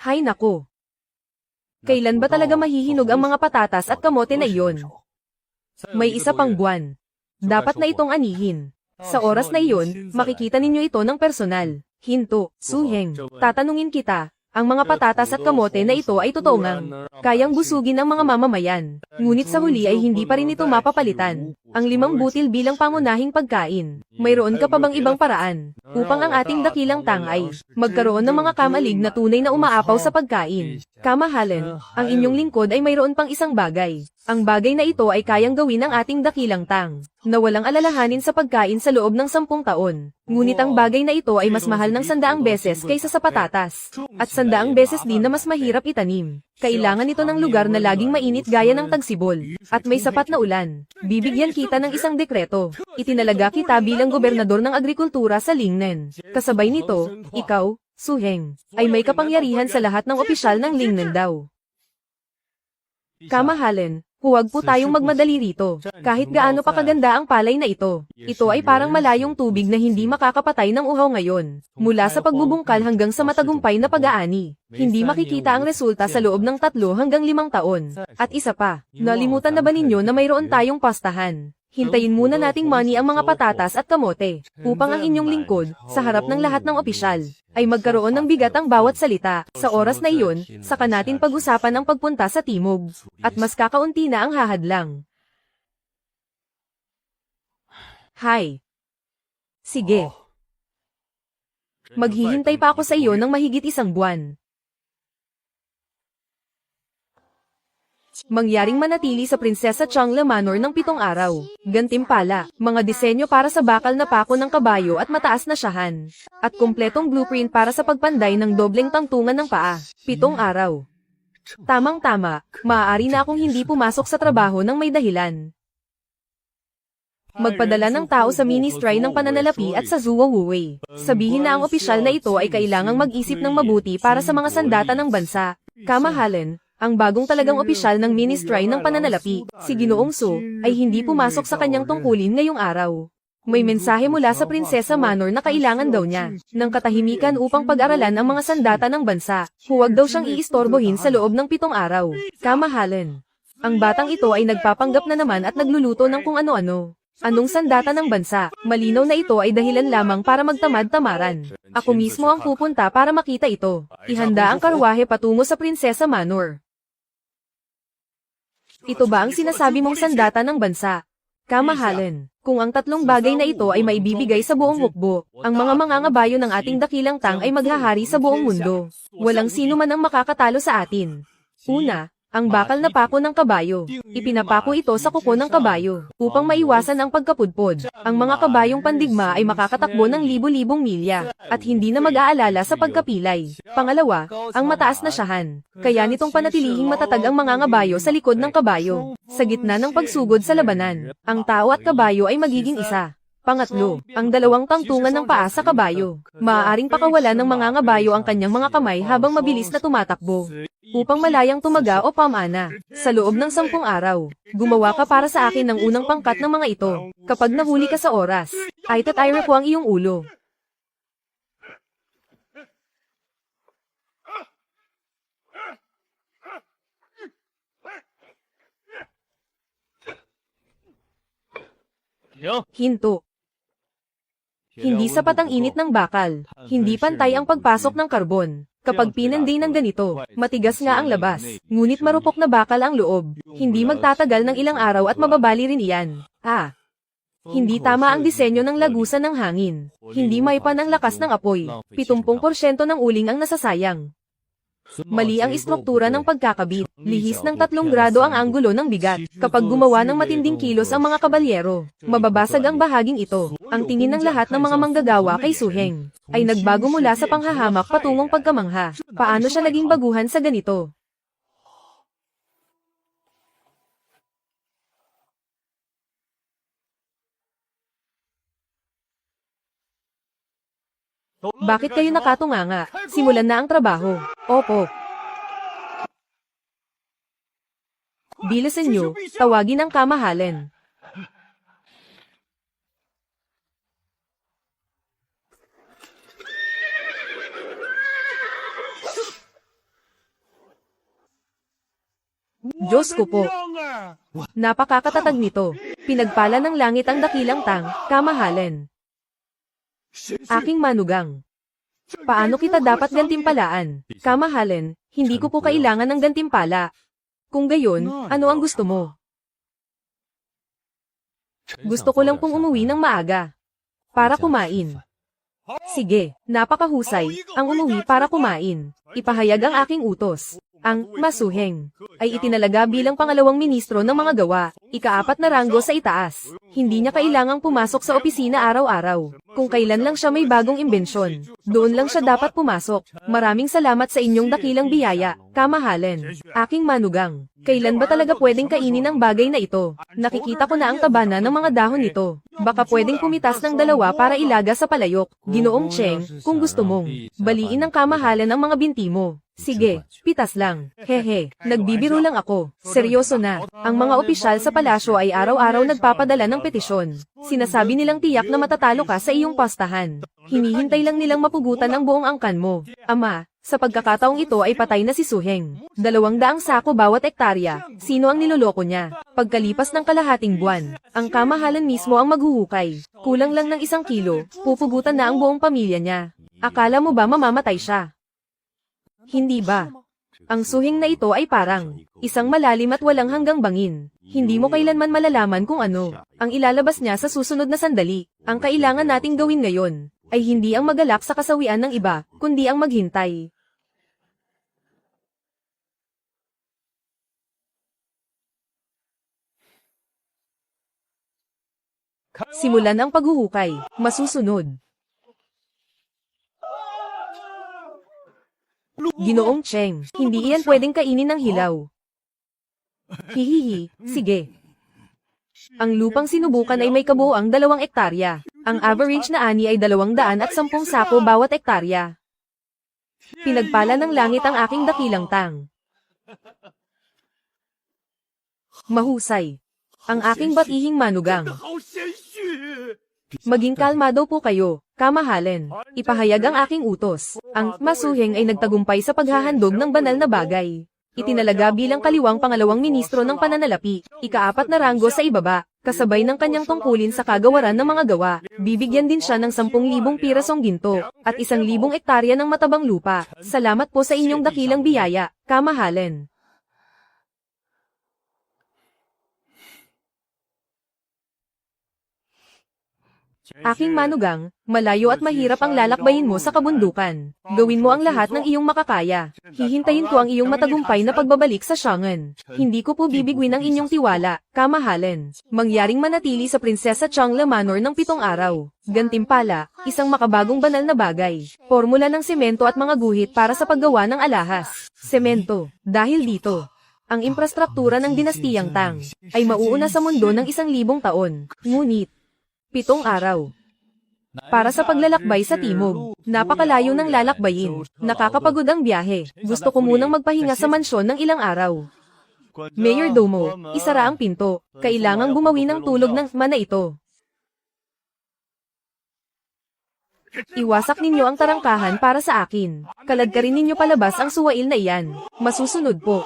Hay nako. Kailan ba talaga mahihinog ang mga patatas at kamote na iyon? May isa pang buwan. Dapat na itong anihin. Sa oras na iyon, makikita ninyo ito ng personal. Hinto, Suheng, tatanungin kita, ang mga patatas at kamote na ito ay totoo ngang kayang busugin ang mga mamamayan. Ngunit sa huli ay hindi pa rin ito mapapalitan. Ang 5 butil bilang pangunahing pagkain. Mayroon ka pa bang ibang paraan upang ang ating dakilang tangay magkaroon ng mga kamalig na tunay na umaapaw sa pagkain? Kamahalan, ang inyong lingkod ay mayroon pang isang bagay. Ang bagay na ito ay kayang gawin ng ating dakilang tang, na walang alalahanin sa pagkain sa loob ng 10 taon. Ngunit ang bagay na ito ay mas mahal ng 100 beses kaysa sa patatas. At 100 beses din na mas mahirap itanim. Kailangan ito ng lugar na laging mainit gaya ng Tagsibol, at may sapat na ulan. Bibigyan kita ng isang dekreto. Itinalaga kita bilang gobernador ng agrikultura sa Lingnan. Kasabay nito, ikaw, Suheng, ay may kapangyarihan sa lahat ng opisyal ng Lingnan daw. Kamahalan, huwag po tayong magmadali rito. Kahit gaano pa kaganda ang palay na ito. Ito ay parang malayong tubig na hindi makakapatay ng uhaw ngayon. Mula sa pagbubungkal hanggang sa matagumpay na pag-aani. Hindi makikita ang resulta sa loob ng 3 hanggang 5 taon. At isa pa, nalimutan na ba ninyo na mayroon tayong pastahan? Hintayin muna nating money ang mga patatas at kamote, upang ang inyong lingkod, sa harap ng lahat ng opisyal, ay magkaroon ng bigat ang bawat salita. Sa oras na iyon, saka natin pag-usapan ang pagpunta sa timog, at mas kakaunti na ang hahadlang. Hay. Sige. Maghihintay pa ako sa iyo ng mahigit 1 buwan. Mangyaring manatili sa Prinsesa Changla Manor ng 7 araw. Gantimpala, mga disenyo para sa bakal na pako ng kabayo at mataas na syahan. At kumpletong blueprint para sa pagpanday ng dobleng tangtungan ng paa. 7 araw. Tamang-tama, maaari na akong hindi pumasok sa trabaho ng may dahilan. Magpadala ng tao sa ministry ng pananalapi at sa Zuo-Wuwei. Sabihin na ang opisyal na ito ay kailangang mag-isip ng mabuti para sa mga sandata ng bansa. Kamahalan, Ang bagong talagang opisyal ng Ministry ng Pananalapi, si Ginoong Su, ay hindi pumasok sa kanyang tungkulin ngayong araw. May mensahe mula sa Prinsesa Manor na kailangan daw niya ng katahimikan upang pag-aralan ang mga sandata ng bansa. Huwag daw siyang iistorbohin sa loob ng 7 araw. Kamahalan. Ang batang ito ay nagpapanggap na naman at nagluluto ng kung ano-ano. Anong sandata ng bansa? Malinaw na ito ay dahilan lamang para magtamad-tamaran. Ako mismo ang pupunta para makita ito. Ihanda ang karwahe patungo sa Prinsesa Manor. Ito ba ang sinasabi mong sandata ng bansa? Kamahalan. Kung ang 3 bagay na ito ay maibibigay sa buong hukbo, ang mga mangangabayo ng ating dakilang tang ay maghahari sa buong mundo. Walang sino man ang makakatalo sa atin. Una, ang bakal na pako ng kabayo. Ipinapako ito sa kuko ng kabayo, upang maiwasan ang pagkapudpod. Ang mga kabayong pandigma ay makakatakbo ng libo-libong milya, at hindi na mag-aalala sa pagkapilay. Pangalawa, ang mataas na syahan. Kaya nitong panatilihing matatag ang mga ngabayo sa likod ng kabayo. Sa gitna ng pagsugod sa labanan, ang tao at kabayo ay magiging isa. Pangatlo, ang 2 tangtungan ng paa sa kabayo. Maaaring pakawalan ng mga ngabayo ang kanyang mga kamay habang mabilis na tumatakbo. Upang malayang tumaga o pamana. Sa loob ng 10 araw, gumawa ka para sa akin ng unang pangkat ng mga ito. Kapag nahuli ka sa oras, ay tatayra ko ang iyong ulo. Hinto. Hindi sapat ang init ng bakal. Hindi pantay ang pagpasok ng karbon. Kapag pinanday ng ganito, matigas nga ang labas. Ngunit marupok na bakal ang loob. Hindi magtatagal ng ilang araw at mababali rin iyan. Hindi tama ang disenyo ng lagusan ng hangin. Hindi maipan ang lakas ng apoy. 70% ng uling ang nasasayang. Mali ang istruktura ng pagkakabit. Lihis ng 3 grado ang anggulo ng bigat. Kapag gumawa ng matinding kilos ang mga kabalyero, mababasag ang bahaging ito. Ang tingin ng lahat ng mga manggagawa kay Suheng ay nagbago mula sa panghahamak patungong pagkamangha. Paano siya naging baguhan sa ganito? Bakit kayo nakatunganga? Simulan na ang trabaho. Opo. Bilisan nyo, tawagin ang kamahalan. Diyos ko po. Napakakatatag nito. Pinagpala ng langit ang dakilang tang, kamahalan. Aking manugang. Paano kita dapat gantimpalaan? Kamahalan, hindi ko po kailangan ng gantimpala. Kung gayon, ano ang gusto mo? Gusto ko lang pong umuwi ng maaga. Para kumain. Sige, napakahusay, ang umuwi para kumain. Ipahayag ang aking utos. Ang Masuheng ay itinalaga bilang pangalawang ministro ng mga gawa, ika-4 na ranggo sa itaas. Hindi niya kailangang pumasok sa opisina araw-araw. Kung kailan lang siya may bagong imbensyon, doon lang siya dapat pumasok. Maraming salamat sa inyong dakilang biyaya, kamahalan. Aking manugang, kailan ba talaga pwedeng kainin ang bagay na ito? Nakikita ko na ang taba na ng mga dahon nito. Baka pwedeng pumitas ng 2 para ilaga sa palayok. Ginoong Cheng, kung gusto mong baliin ng kamahalan ang mga binti mo. Sige, pitas lang. Hehe, nagbibiro lang ako. Seryoso na. Ang mga opisyal sa palasyo ay araw-araw nagpapadala ng petisyon. Sinasabi nilang tiyak na matatalo ka sa iyong pastahan. Hinihintay lang nilang mapugutan ang buong angkan mo. Ama, sa pagkakataong ito ay patay na si Suheng. 200 sako bawat ektarya. Sino ang niloloko niya? Pagkalipas ng kalahating buwan, ang kamahalan mismo ang maghuhukay. Kulang lang ng 1 kilo, pupugutan na ang buong pamilya niya. Akala mo ba mamamatay siya? Hindi ba? Ang Suheng na ito ay parang isang malalim at walang hanggang bangin. Hindi mo kailanman malalaman kung ano ang ilalabas niya sa susunod na sandali. Ang kailangan nating gawin ngayon ay hindi ang magalak sa kasawian ng iba, kundi ang maghintay. Simulan ang paghuhukay. Masusunod. Ginoong Cheng, hindi iyan pwedeng kainin ng hilaw. Hihihi, sige. Ang lupang sinubukan ay may kabuoang 2 ektarya. Ang average na ani ay 210 sako bawat ektarya. Pinagpala ng langit ang aking dakilang tang. Mahusay. Ang aking batihing manugang. Maging kalmado po kayo, kamahalin. Ipahayag ang aking utos. Ang Masuheng ay nagtagumpay sa paghahandog ng banal na bagay. Itinalaga bilang kaliwang pangalawang ministro ng pananalapi, ika-4 na ranggo sa ibaba, kasabay ng kanyang tungkulin sa kagawaran ng mga gawa. Bibigyan din siya ng 10,000 pirasong ginto, at 1,000 ektarya ng matabang lupa. Salamat po sa inyong dakilang biyaya, kamahalin. Aking manugang, malayo at mahirap ang lalakbayin mo sa kabundukan. Gawin mo ang lahat ng iyong makakaya. Hihintayin ko ang iyong matagumpay na pagbabalik sa Xiangan. Hindi ko po bibigwin ang inyong tiwala, kamahalin. Mangyaring manatili sa Prinsesa Changla Manor ng 7 araw. Gantimpala, isang makabagong banal na bagay. Formula ng semento at mga guhit para sa paggawa ng alahas. Semento. Dahil dito, ang infrastruktura ng dinastiyang Tang ay mauuna sa mundo ng 1,000 taon. Ngunit, 7 araw. Para sa paglalakbay sa timog, napakalayo ng lalakbayin. Nakakapagod ang biyahe. Gusto ko munang magpahinga sa mansyon ng ilang araw. Mayor Domo, isara ang pinto. Kailangang bumawi ng tulog ng mana ito. Iwasak ninyo ang tarangkahan para sa akin. Kaladkarin ninyo palabas ang suwail na iyan. Masusunod po.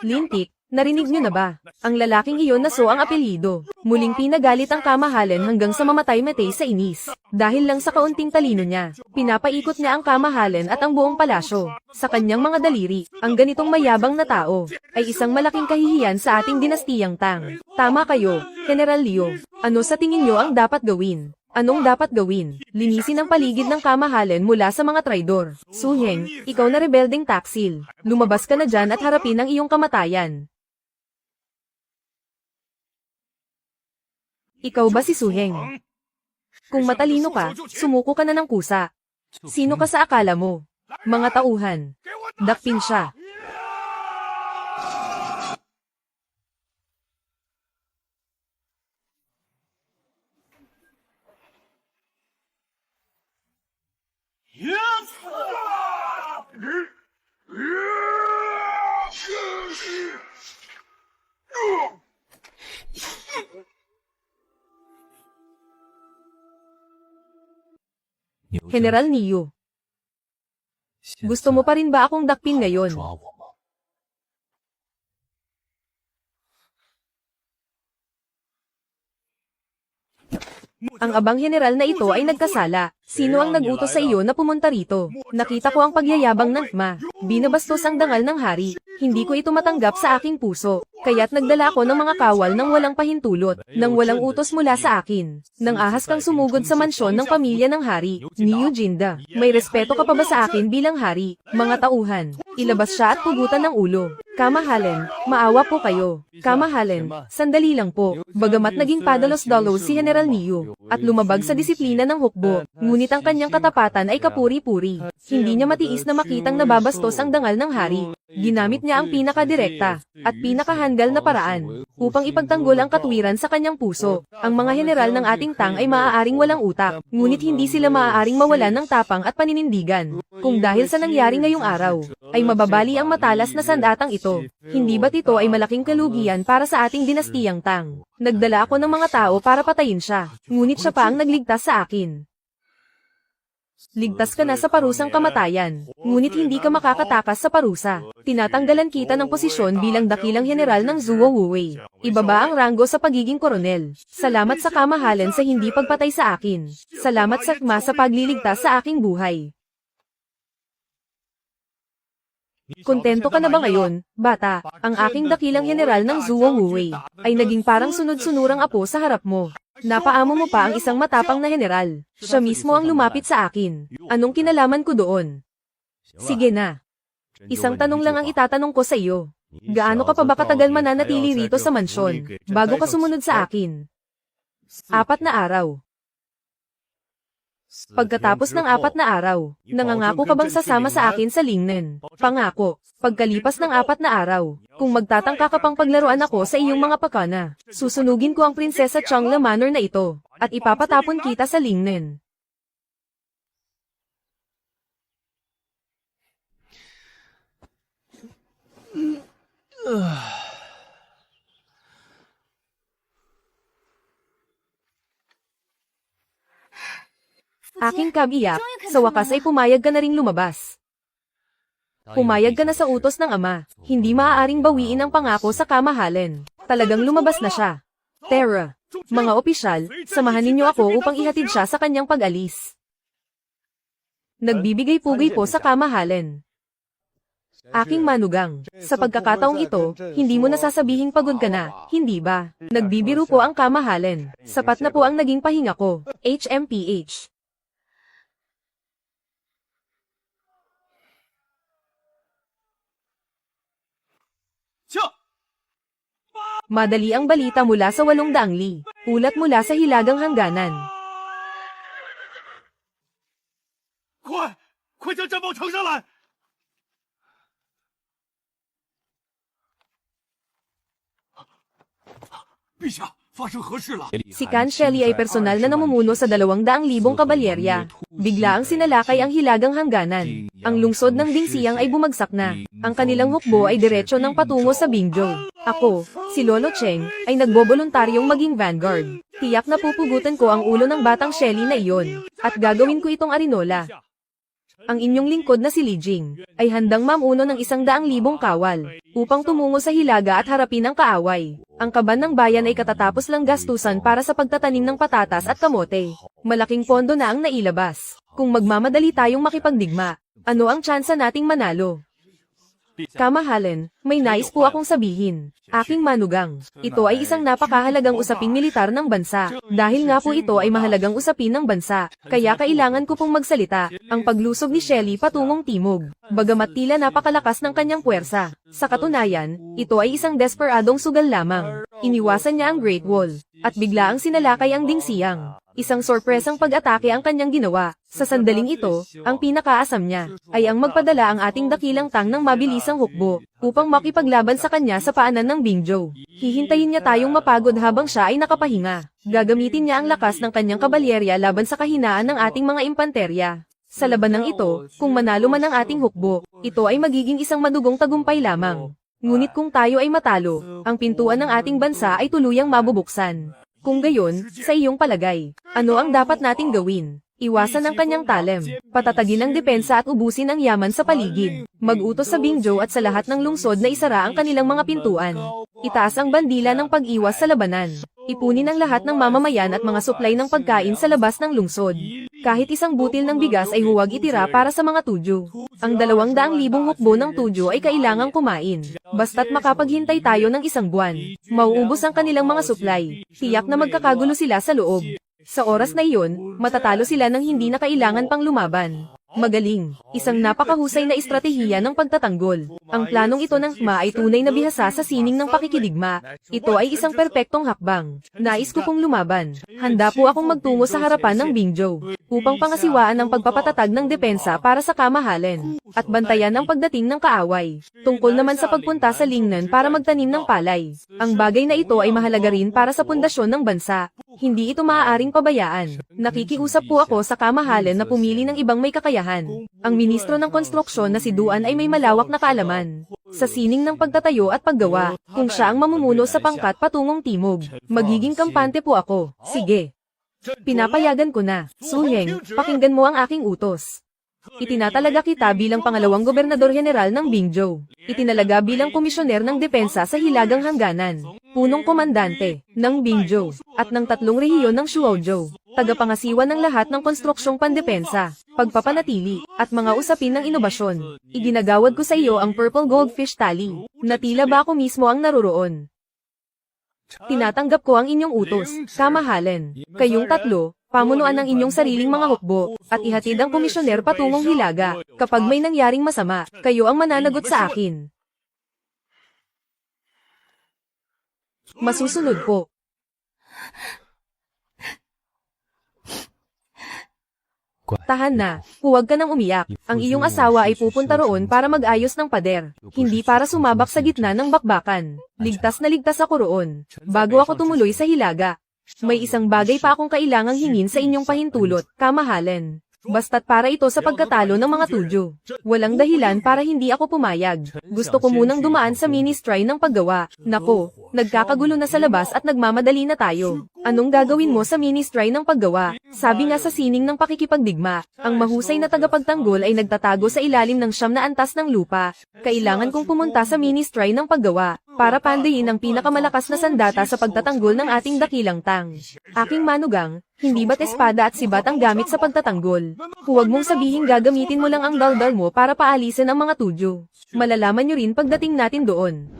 Lintik. Narinig niyo na ba? Ang lalaking iyon na So ang apelyido. Muling pinagalit ang kamahalan hanggang sa mamatay-matay sa inis. Dahil lang sa kaunting talino niya, pinapaikot niya ang kamahalan at ang buong palasyo. Sa kanyang mga daliri, ang ganitong mayabang na tao, ay isang malaking kahihiyan sa ating dinastiyang Tang. Tama kayo, General Liu. Ano sa tingin niyo ang dapat gawin? Anong dapat gawin? Linisin ang paligid ng kamahalan mula sa mga traidor. Suheng, ikaw na rebelding taksil. Lumabas ka na dyan at harapin ang iyong kamatayan. Ikaw ba si Suheng? Kung matalino ka, sumuko ka na ng kusa. Sino ka sa akala mo? Mga tauhan. Dakpin siya. General Niu. Gusto mo pa rin ba akong dakpin ngayon? Ang abang general na ito ay nagkasala. Sino ang nag-utos sa iyo na pumunta rito? Nakita ko ang pagyayabang ng Ma. Binabastos ang dangal ng hari. Hindi ko ito matanggap sa aking puso. Kaya't nagdala ako ng mga kawal ng walang pahintulot, nang walang utos mula sa akin. Nang ahas kang sumugod sa mansyon ng pamilya ng hari, Niu Jinda. May respeto ka pa ba sa akin bilang hari? Mga tauhan, ilabas siya at pugutan ng ulo. Kamahalin, maawa po kayo. Kamahalin, sandali lang po. Bagamat naging padalos-dalos si General Niu, at lumabag sa disiplina ng hukbo, ngunit ang kanyang katapatan ay kapuri-puri. Hindi niya matiis na makitang nababastos ang dangal ng hari. Ginamit niya ang pinakadirekta at pinakahanggal na paraan upang ipagtanggol ang katwiran sa kanyang puso. Ang mga general ng ating Tang ay maaaring walang utak, ngunit hindi sila maaaring mawalan ng tapang at paninindigan. Kung dahil sa nangyari ngayong araw, ay mababali ang matalas na sandatang ito. Hindi ba't ito ay malaking kalugian para sa ating dinastiyang Tang? Nagdala ako ng mga tao para patayin siya, ngunit siya pa ang nagligtas sa akin. Ligtas ka na sa parusang kamatayan, ngunit hindi ka makakatakas sa parusa. Tinatanggalan kita ng posisyon bilang dakilang general ng Zuo Wuwei. Ibaba ang ranggo sa pagiging koronel. Salamat sa kamahalan sa hindi pagpatay sa akin. Salamat sa Ma sa pagliligtas sa aking buhay. Kontento ka na ba ngayon, bata? Ang aking dakilang general ng Zuo Wuwei ay naging parang sunod-sunurang apo sa harap mo. Napaamo mo pa ang isang matapang na general. Siya mismo ang lumapit sa akin. Anong kinalaman ko doon? Sige na. Isang tanong lang ang itatanong ko sa iyo. Gaano ka pa ba katagal mananatili rito sa mansyon, bago ka sumunod sa akin? 4 na araw. Pagkatapos ng 4 na araw, nangangako ka bang sasama sa akin sa Lingnen? Pangako. Pagkalipas ng 4 na araw, kung magtatangka ka pang paglaruan ako sa iyong mga pakana, susunugin ko ang Prinsesa Changla Manor na ito, at ipapatapon kita sa Lingnen. Aking kabiyak, sa wakas ay pumayag ka na ring lumabas. Pumayag ka na sa utos ng ama. Hindi maaaring bawiin ang pangako sa kamahalan. Talagang lumabas na siya. Terra, mga opisyal, samahan ninyo ako upang ihatid siya sa kanyang pag-alis. Nagbibigay pugay po sa kamahalan. Aking manugang, sa pagkakataong ito, hindi mo nasasabihing pagod ka na, hindi ba? Nagbibiro po ang kamahalan. Sapat na po ang naging pahinga ko. HMPH. Madali ang balita mula sa 800 li. Ulat mula sa hilagang hangganan. 快将战报呈上来！陛下，发生何事了？ Si Can Shelley ay personal na namumuno sa 200,000 kabalyerya. Bigla ang sinalakay ang hilagang hangganan. Ang lungsod ng Dingsiyang ay bumagsak na. Ang kanilang hukbo ay diretsyo ng patungo sa Bingzhou. Ako, si Lolo Cheng, ay nagboboluntaryong maging vanguard. Tiyak na pupugutan ko ang ulo ng batang Shelley na iyon. At gagawin ko itong arinola. Ang inyong lingkod na si Li Jing, ay handang mamuno ng 100,000 kawal, upang tumungo sa hilaga at harapin ang kaaway. Ang kaban ng bayan ay katatapos lang gastusan para sa pagtatanim ng patatas at kamote. Malaking pondo na ang nailabas. Kung magmamadali tayong makipagdigma, ano ang tsansa nating manalo? Kamahalan, may nais po akong sabihin. Aking manugang, ito ay isang napakahalagang usaping militar ng bansa. Dahil nga po ito ay mahalagang usapin ng bansa, kaya kailangan ko pong magsalita. Ang paglusog ni Shelley patungong timog, bagamat tila napakalakas ng kanyang puwersa. Sa katunayan, ito ay isang desperadong sugal lamang. Iniwasan niya ang Great Wall, at bigla ang sinalakay ang Dingsiyang. Isang sorpresang pag-atake ang kanyang ginawa. Sa sandaling ito, ang pinakaasam niya, ay ang magpadala ang ating dakilang tang ng mabilisang hukbo, upang makipaglaban sa kanya sa paanan ng Bingzhou. Hihintayin niya tayong mapagod habang siya ay nakapahinga. Gagamitin niya ang lakas ng kanyang kabalyerya laban sa kahinaan ng ating mga impanterya. Sa labanang ito, kung manalo man ang ating hukbo, ito ay magiging isang madugong tagumpay lamang. Ngunit kung tayo ay matalo, ang pintuan ng ating bansa ay tuluyang mabubuksan. Kung gayon, sa iyong palagay, ano ang dapat nating gawin? Iwasan ang kanyang talem, patatagin ang depensa at ubusin ang yaman sa paligid. Mag-utos sa Bingzhou at sa lahat ng lungsod na isara ang kanilang mga pintuan. Itaas ang bandila ng pag-iwas sa labanan. Ipunin ang lahat ng mamamayan at mga suplay ng pagkain sa labas ng lungsod. Kahit isang butil ng bigas ay huwag itira para sa mga tudyo. Ang 200,000 hukbo ng tudyo ay kailangang kumain. Basta't makapaghintay tayo ng 1 buwan, mauubos ang kanilang mga suplay. Tiyak na magkakagulo sila sa loob. Sa oras na iyon, matatalo sila ng hindi na kailangan pang lumaban. Magaling, isang napakahusay na estratehiya ng pagtatanggol. Ang planong ito ng Ma ay tunay na bihasa sa sining ng pakikidigma. Ito ay isang perpektong hakbang. Nais ko pong lumaban. Handa po akong magtungo sa harapan ng Bingzhou, upang pangasiwaan ang pagpapatatag ng depensa para sa kamahalan, at bantayan ang pagdating ng kaaway. Tungkol naman sa pagpunta sa Lingnan para magtanim ng palay. Ang bagay na ito ay mahalaga rin para sa pundasyon ng bansa. Hindi ito maaaring pabayaan. Nakikiusap po ako sa kamahalan na pumili ng ibang may kakayahan. Ang ministro ng konstruksyon na si Duan ay may malawak na kaalaman sa sining ng pagtatayo at paggawa. Kung siya ang mamumuno sa pangkat patungong timog, magiging kampante po ako. Sige. Pinapayagan ko na. Su Heng, pakinggan mo ang aking utos. Itinatalaga kita bilang pangalawang gobernador general ng Bingzhou. Itinalaga bilang komisyoner ng depensa sa hilagang hangganan. Punong komandante ng Bingzhou at ng 3 rehiyon ng Shuozhou. Tagapangasiwa ng lahat ng konstruksyong pandepensa, pagpapanatili, at mga usapin ng inobasyon. Iginagawad ko sa iyo ang Purple Goldfish Tally, na tila ba ako mismo ang naroroon. Tinatanggap ko ang inyong utos, kamahalan. Kayong 3, pamunuan ang inyong sariling mga hukbo, at ihatid ang komisyoner patungong hilaga. Kapag may nangyaring masama, kayo ang mananagot sa akin. Masusunod po. Tahan na, huwag ka nang umiyak. Ang iyong asawa ay pupunta roon para mag-ayos ng pader, hindi para sumabak sa gitna ng bakbakan. Ligtas na ligtas ako roon, bago ako tumuloy sa hilaga. May isang bagay pa akong kailangang hingin sa inyong pahintulot, kamahalan. Basta't para ito sa pagkatalo ng mga tudyo. Walang dahilan para hindi ako pumayag. Gusto ko munang dumaan sa ministry ng paggawa. Nako, nagkakagulo na sa labas at nagmamadali na tayo. Anong gagawin mo sa ministry ng paggawa? Sabi nga sa sining ng pakikipagdigma, ang mahusay na tagapagtanggol ay nagtatago sa ilalim ng 9 na antas ng lupa. Kailangan kong pumunta sa ministry ng paggawa para pandayin ang pinakamalakas na sandata sa pagtatanggol ng ating dakilang tang. Aking manugang, hindi ba't espada at sibat ang gamit sa pagtatanggol? Huwag mong sabihin gagamitin mo lang ang daldal mo para paalisin ang mga tudyo. Malalaman nyo rin pagdating natin doon.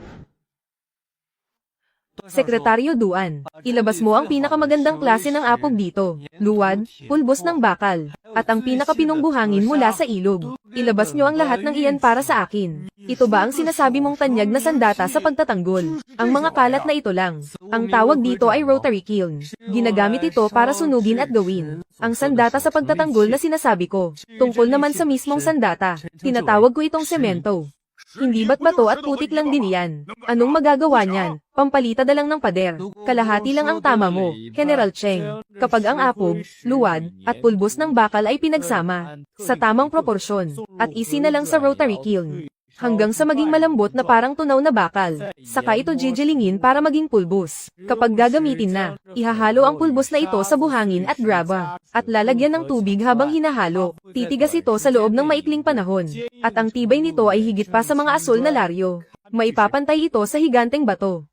Sekretaryo Duan, ilabas mo ang pinakamagandang klase ng apog dito, luwad, pulbos ng bakal, at ang pinakapinungbuhangin mula sa ilog. Ilabas nyo ang lahat ng iyan para sa akin. Ito ba ang sinasabi mong tanyag na sandata sa pagtatanggol? Ang mga kalat na ito lang. Ang tawag dito ay rotary kiln. Ginagamit ito para sunugin at gawin. Ang sandata sa pagtatanggol na sinasabi ko, tungkol naman sa mismong sandata, tinatawag ko itong semento. Hindi ba't bato at putik lang din yan? Anong magagawa niyan? Pampalita na lang ng pader. Kalahati lang ang tama mo, General Cheng. Kapag ang apog, luwad, at pulbos ng bakal ay pinagsama, sa tamang proporsyon, at isi na lang sa rotary kiln, hanggang sa maging malambot na parang tunaw na bakal. Saka ito jijilingin para maging pulbos. Kapag gagamitin na, ihahalo ang pulbos na ito sa buhangin at graba, at lalagyan ng tubig habang hinahalo. Titigas ito sa loob ng maikling panahon, at ang tibay nito ay higit pa sa mga asol na laryo. Maipapantay ito sa higanteng bato.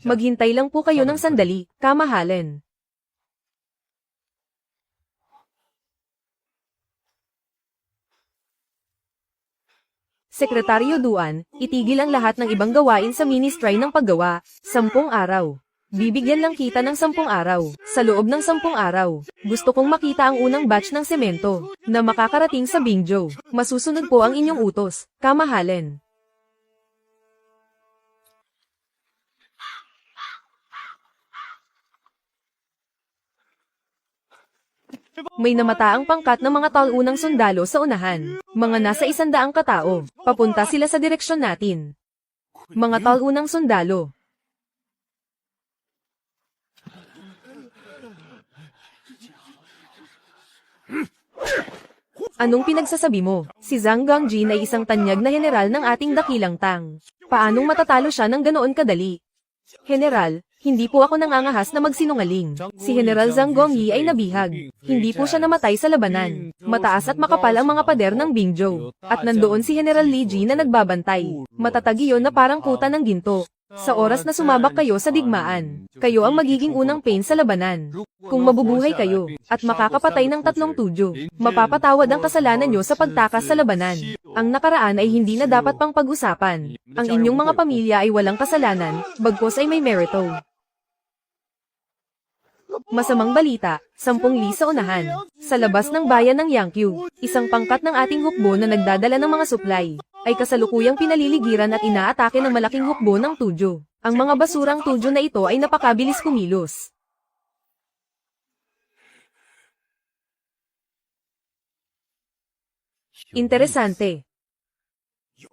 Maghintay lang po kayo ng sandali, kamahalin. Sekretaryo Duan, itigil ang lahat ng ibang gawain sa ministry ng paggawa, 10 araw. Bibigyan lang kita ng 10 araw. Sa loob ng 10 araw, gusto kong makita ang unang batch ng semento, na makakarating sa Bingzhou. Masusunod po ang inyong utos, kamahalin. May namataang pangkat ng mga talunang sundalo sa unahan. Mga nasa 100 katao. Papunta sila sa direksyon natin. Mga talunang sundalo. Anong pinagsasabi mo? Si Zhang Gongjin ay isang tanyag na general ng ating dakilang tang. Paanong matatalo siya ng ganoon kadali? General, hindi po ako nangangahas na magsinungaling. Si General Zhang Gongyi ay nabihag. Hindi po siya namatay sa labanan. Mataas at makapal ang mga pader ng Bingzhou. At nandoon si General Li Ji na nagbabantay. Matatag iyon na parang kuta ng ginto. Sa oras na sumabak kayo sa digmaan, kayo ang magiging unang pain sa labanan. Kung mabubuhay kayo, at makakapatay ng 3 tudyo, mapapatawad ang kasalanan nyo sa pagtakas sa labanan. Ang nakaraan ay hindi na dapat pang pag-usapan. Ang inyong mga pamilya ay walang kasalanan, bagkus ay may merito. Masamang balita, 10 li sa unahan. Sa labas ng bayan ng Yangqiu, isang pangkat ng ating hukbo na nagdadala ng mga supply, ay kasalukuyang pinaliligiran at inaatake ng malaking hukbo ng tudyo. Ang mga basurang tudyo na ito ay napakabilis kumilos. Interesante.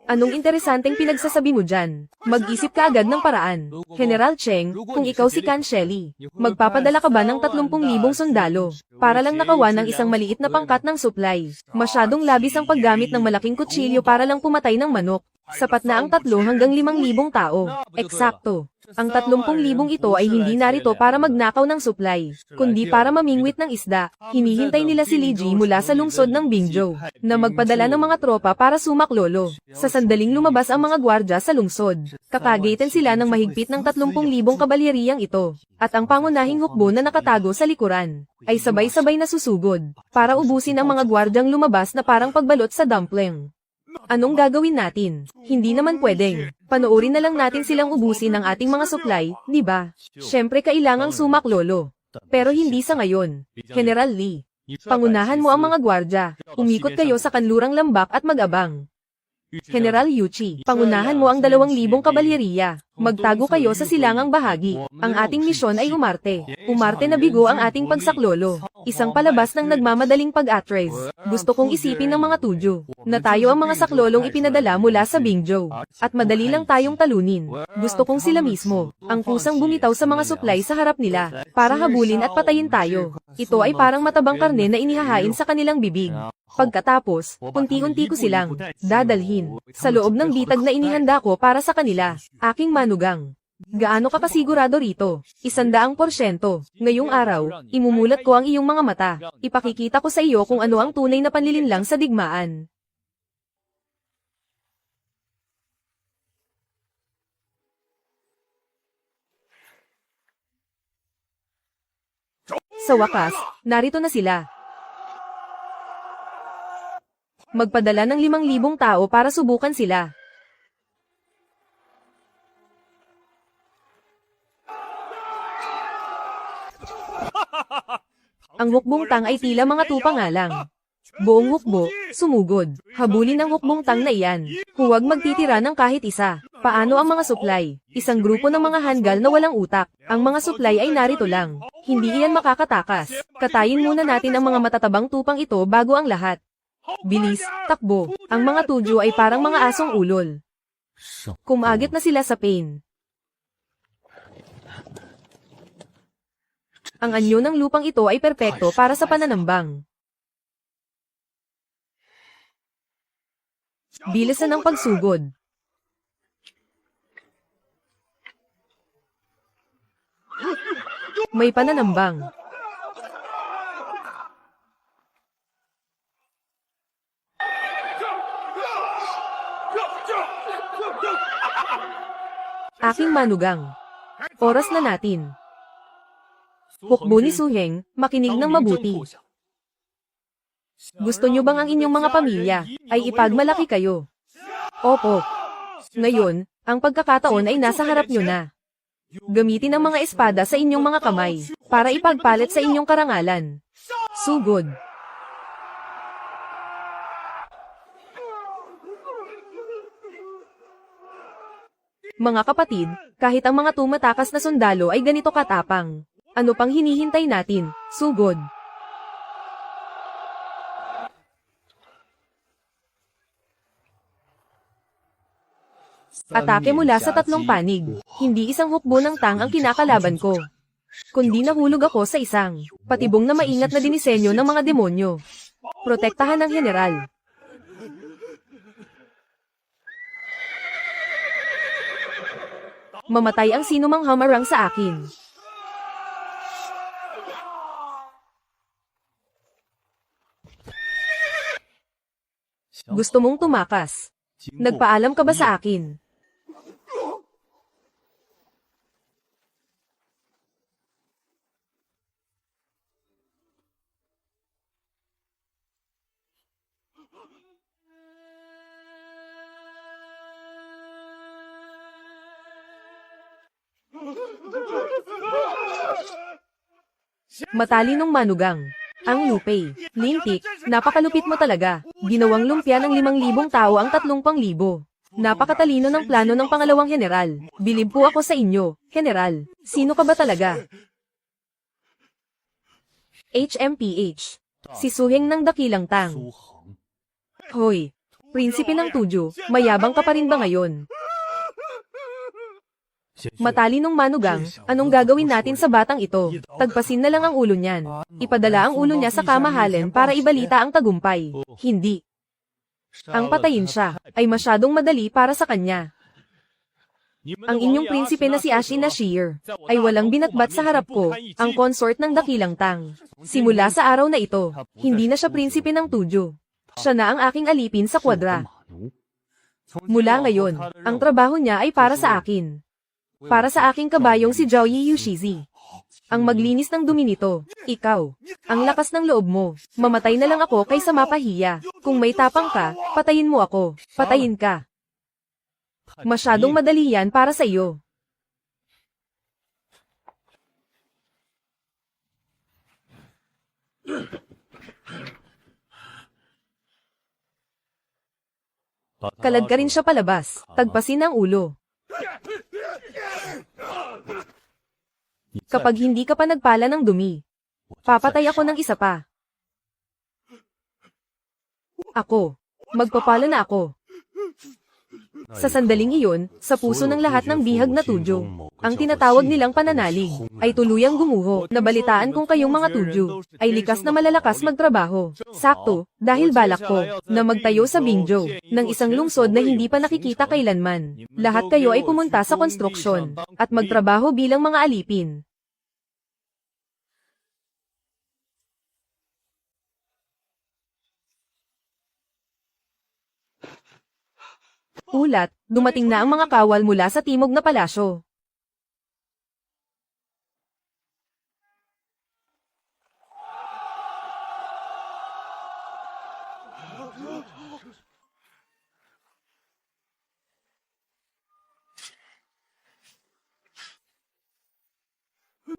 Anong interesanteng pinagsasabi mo dyan? Mag-isip ka agad ng paraan. General Cheng, kung ikaw si Kan Shelley, magpapadala ka ba ng 30,000 sundalo, para lang nakawan ng isang maliit na pangkat ng supply? Masyadong labis ang paggamit ng malaking kutsilyo para lang pumatay ng manok. Sapat na ang 3 hanggang 5,000 tao. Eksakto. Ang 30,000 ito ay hindi narito para magnakaw ng supply, kundi para mamingwit ng isda. Hinihintay nila si Li Ji mula sa lungsod ng Bingzhou, na magpadala ng mga tropa para sumaklolo. Sa sandaling lumabas ang mga gwardya sa lungsod, kakagaitan sila ng mahigpit ng 30,000 kabalyeriyang ito. At ang pangunahing hukbo na nakatago sa likuran, ay sabay-sabay na susugod, para ubusin ang mga gwardyang lumabas na parang pagbalot sa dumpling. Anong gagawin natin? Hindi naman pwedeng. Panoorin na lang natin silang ubusin ang ating mga supply, di ba? Siyempre kailangang sumaklolo. Pero hindi sa ngayon. General Li, pangunahan mo ang mga gwardya. Umikot kayo sa kanlurang lambak at mag-abang. General Yuchi, pangunahan mo ang 2,000 kabalyeriya. Magtago kayo sa silangang bahagi. Ang ating misyon ay umarte. Umarte na bigo ang ating pagsaklolo. Isang palabas ng nagmamadaling pag-atres. Gusto kong isipin ng mga tudyo na tayo ang mga saklolong ipinadala mula sa Bingzhou. At madali lang tayong talunin. Gusto kong sila mismo, ang kusang bumitaw sa mga supply sa harap nila, para habulin at patayin tayo. Ito ay parang matabang karne na inihahain sa kanilang bibig. Pagkatapos, unti-unti ko silang dadalhin sa loob ng bitag na inihanda ko para sa kanila. Aking manugang. Gaano ka kasigurado rito? 100%. Ngayong araw, imumulat ko ang iyong mga mata. Ipakikita ko sa iyo kung ano ang tunay na panlilinlang sa digmaan. Sa wakas, narito na sila. Magpadala ng 5,000 tao para subukan sila. Ang hukbong tang ay tila mga tupa nga lang. Buong hukbo, sumugod. Habulin ang hukbong tang na iyan. Huwag magtitira ng kahit isa. Paano ang mga supply? Isang grupo ng mga hanggal na walang utak. Ang mga supply ay narito lang. Hindi iyan makakatakas. Katayin muna natin ang mga matatabang tupang ito bago ang lahat. Bilis, takbo. Ang mga tudyo ay parang mga asong ulol. Kumagit na sila sa pain. Ang anyo ng lupang ito ay perpekto para sa pananambang. Bilisan ang pagsugod. May pananambang. Aking manugang. Oras na natin. Hukbo ni Su-heng, makinig ng mabuti. Gusto nyo bang ang inyong mga pamilya ay ipagmalaki kayo? Opo. Ngayon, ang pagkakataon ay nasa harap nyo na. Gamitin ang mga espada sa inyong mga kamay para ipagpalit sa inyong karangalan. Sugod. Mga kapatid, kahit ang mga tumatakas na sundalo ay ganito katapang. Ano pang hinihintay natin? Sugod. Atake mula sa 3 panig. Hindi isang hukbo ng tang ang kinakalaban ko. Kundi nahulog ako sa isang patibong na maingat na dinisenyo ng mga demonyo. Protektahan ng general. Mamatay ang sinumang hamarang sa akin. Gusto mong tumakas? Nagpaalam ka ba sa akin? Matalinong manugang. Ang Lupei. Lintik, napakalupit mo talaga. Ginawang lumpia ng 5,000 tao ang 30,000. Napakatalino ng plano ng pangalawang general. Bilib po ako sa inyo, general. Sino ka ba talaga? HMPH. Si Su-heng ng Dakilang Tang. Hoy, prinsipe ng Tudyo, mayabang ka pa rin ba ngayon? Matalinong manugang, anong gagawin natin sa batang ito? Tagpasin na lang ang ulo niyan. Ipadala ang ulo niya sa kamahalan para ibalita ang tagumpay. Hindi. Ang patayin siya ay masyadong madali para sa kanya. Ang inyong prinsipe na si Ashi Nashir ay walang binatbat sa harap ko, ang consort ng Dakilang Tang. Simula sa araw na ito, hindi na siya prinsipe ng Tudyo. Siya na ang aking alipin sa kwadra. Mula ngayon, ang trabaho niya ay para sa akin. Para sa aking kabayong si Zhao Yushizi. Ang maglinis ng dumi nito. Ikaw. Ang lakas ng loob mo. Mamatay na lang ako kaysa mapahiya. Kung may tapang ka, patayin mo ako. Patayin ka. Masyadong madali yan para sa iyo. Kalad ka rin siya palabas. Tagpasin ang ulo. Kapag hindi ka pa nagpala ng dumi, papatay ako ng isa pa. Ako. Magpapala na ako. Sa sandaling iyon, sa puso ng lahat ng bihag na tudyo, ang tinatawag nilang pananalig, ay tuluyang gumuho. Nabalitaan kong kayong mga tudyo, ay likas na malalakas magtrabaho. Sakto, dahil balak ko, na magtayo sa Bingzhou, ng isang lungsod na hindi pa nakikita kailanman. Lahat kayo ay pumunta sa konstruksyon, at magtrabaho bilang mga alipin. Ulat, dumating na ang mga kawal mula sa timog na palasyo.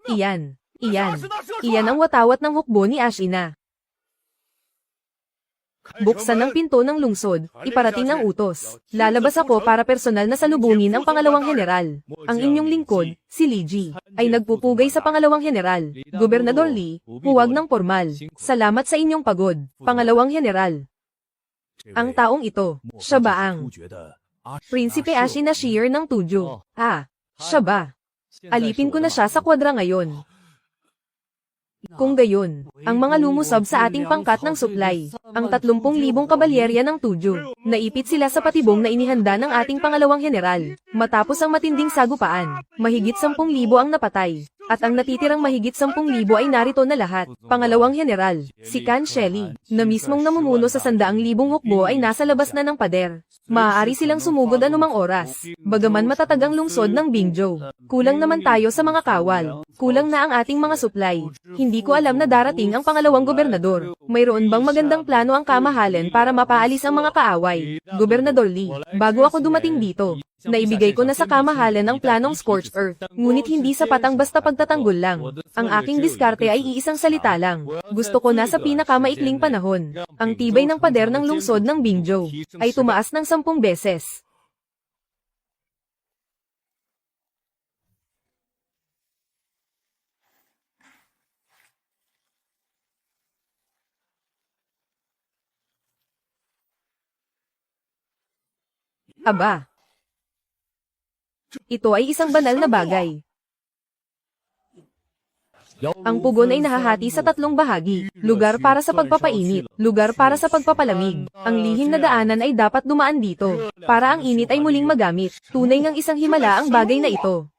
Iyan. Iyan ang watawat ng hukbo ni Ashina. Buksan ang pinto ng lungsod, iparating ang utos. Lalabas ako para personal na salubungin ang pangalawang general. Ang inyong lingkod, si Li Ji, ay nagpupugay sa pangalawang general. Gobernador Li, huwag ng formal. Salamat sa inyong pagod, pangalawang general. Ang taong ito, siya ba ang Prinsipe Ashina Shear ng Tujo? Siya ba? Alipin ko na siya sa kwadra ngayon. Kung gayon, ang mga lumusab sa ating pangkat ng supply, ang 30,000 kabalyerya ng Tujo, naipit sila sa patibong na inihanda ng ating pangalawang general. Matapos ang matinding sagupaan, mahigit 10,000 ang napatay, at ang natitirang mahigit 10,000 ay narito na lahat. Pangalawang general, si Kan Shelley, na mismong namumuno sa 100,000 hukbo ay nasa labas na ng pader. Maaari silang sumugod anumang oras, bagaman matatag ang lungsod ng Bingzhou. Kulang naman tayo sa mga kawal, kulang na ang ating mga supply. Hindi ko alam na darating ang pangalawang gobernador. Mayroon bang magandang plano ang kamahalan para mapaalis ang mga kaaway? Gobernador Li, bago ako dumating dito, naibigay ko na sa kamahalan ang planong Scorched Earth, ngunit hindi sapat ang basta pagtatanggol lang. Ang aking diskarte ay iisang salita lang. Gusto ko na sa pinakamaikling panahon. Ang tibay ng pader ng lungsod ng Bingzhou ay tumaas ng 10 beses. Aba. Ito ay isang banal na bagay. Ang pugon ay nahahati sa 3 bahagi, lugar para sa pagpapainit, lugar para sa pagpapalamig. Ang lihim na daanan ay dapat dumaan dito, para ang init ay muling magamit. Tunay ngang isang himala ang bagay na ito.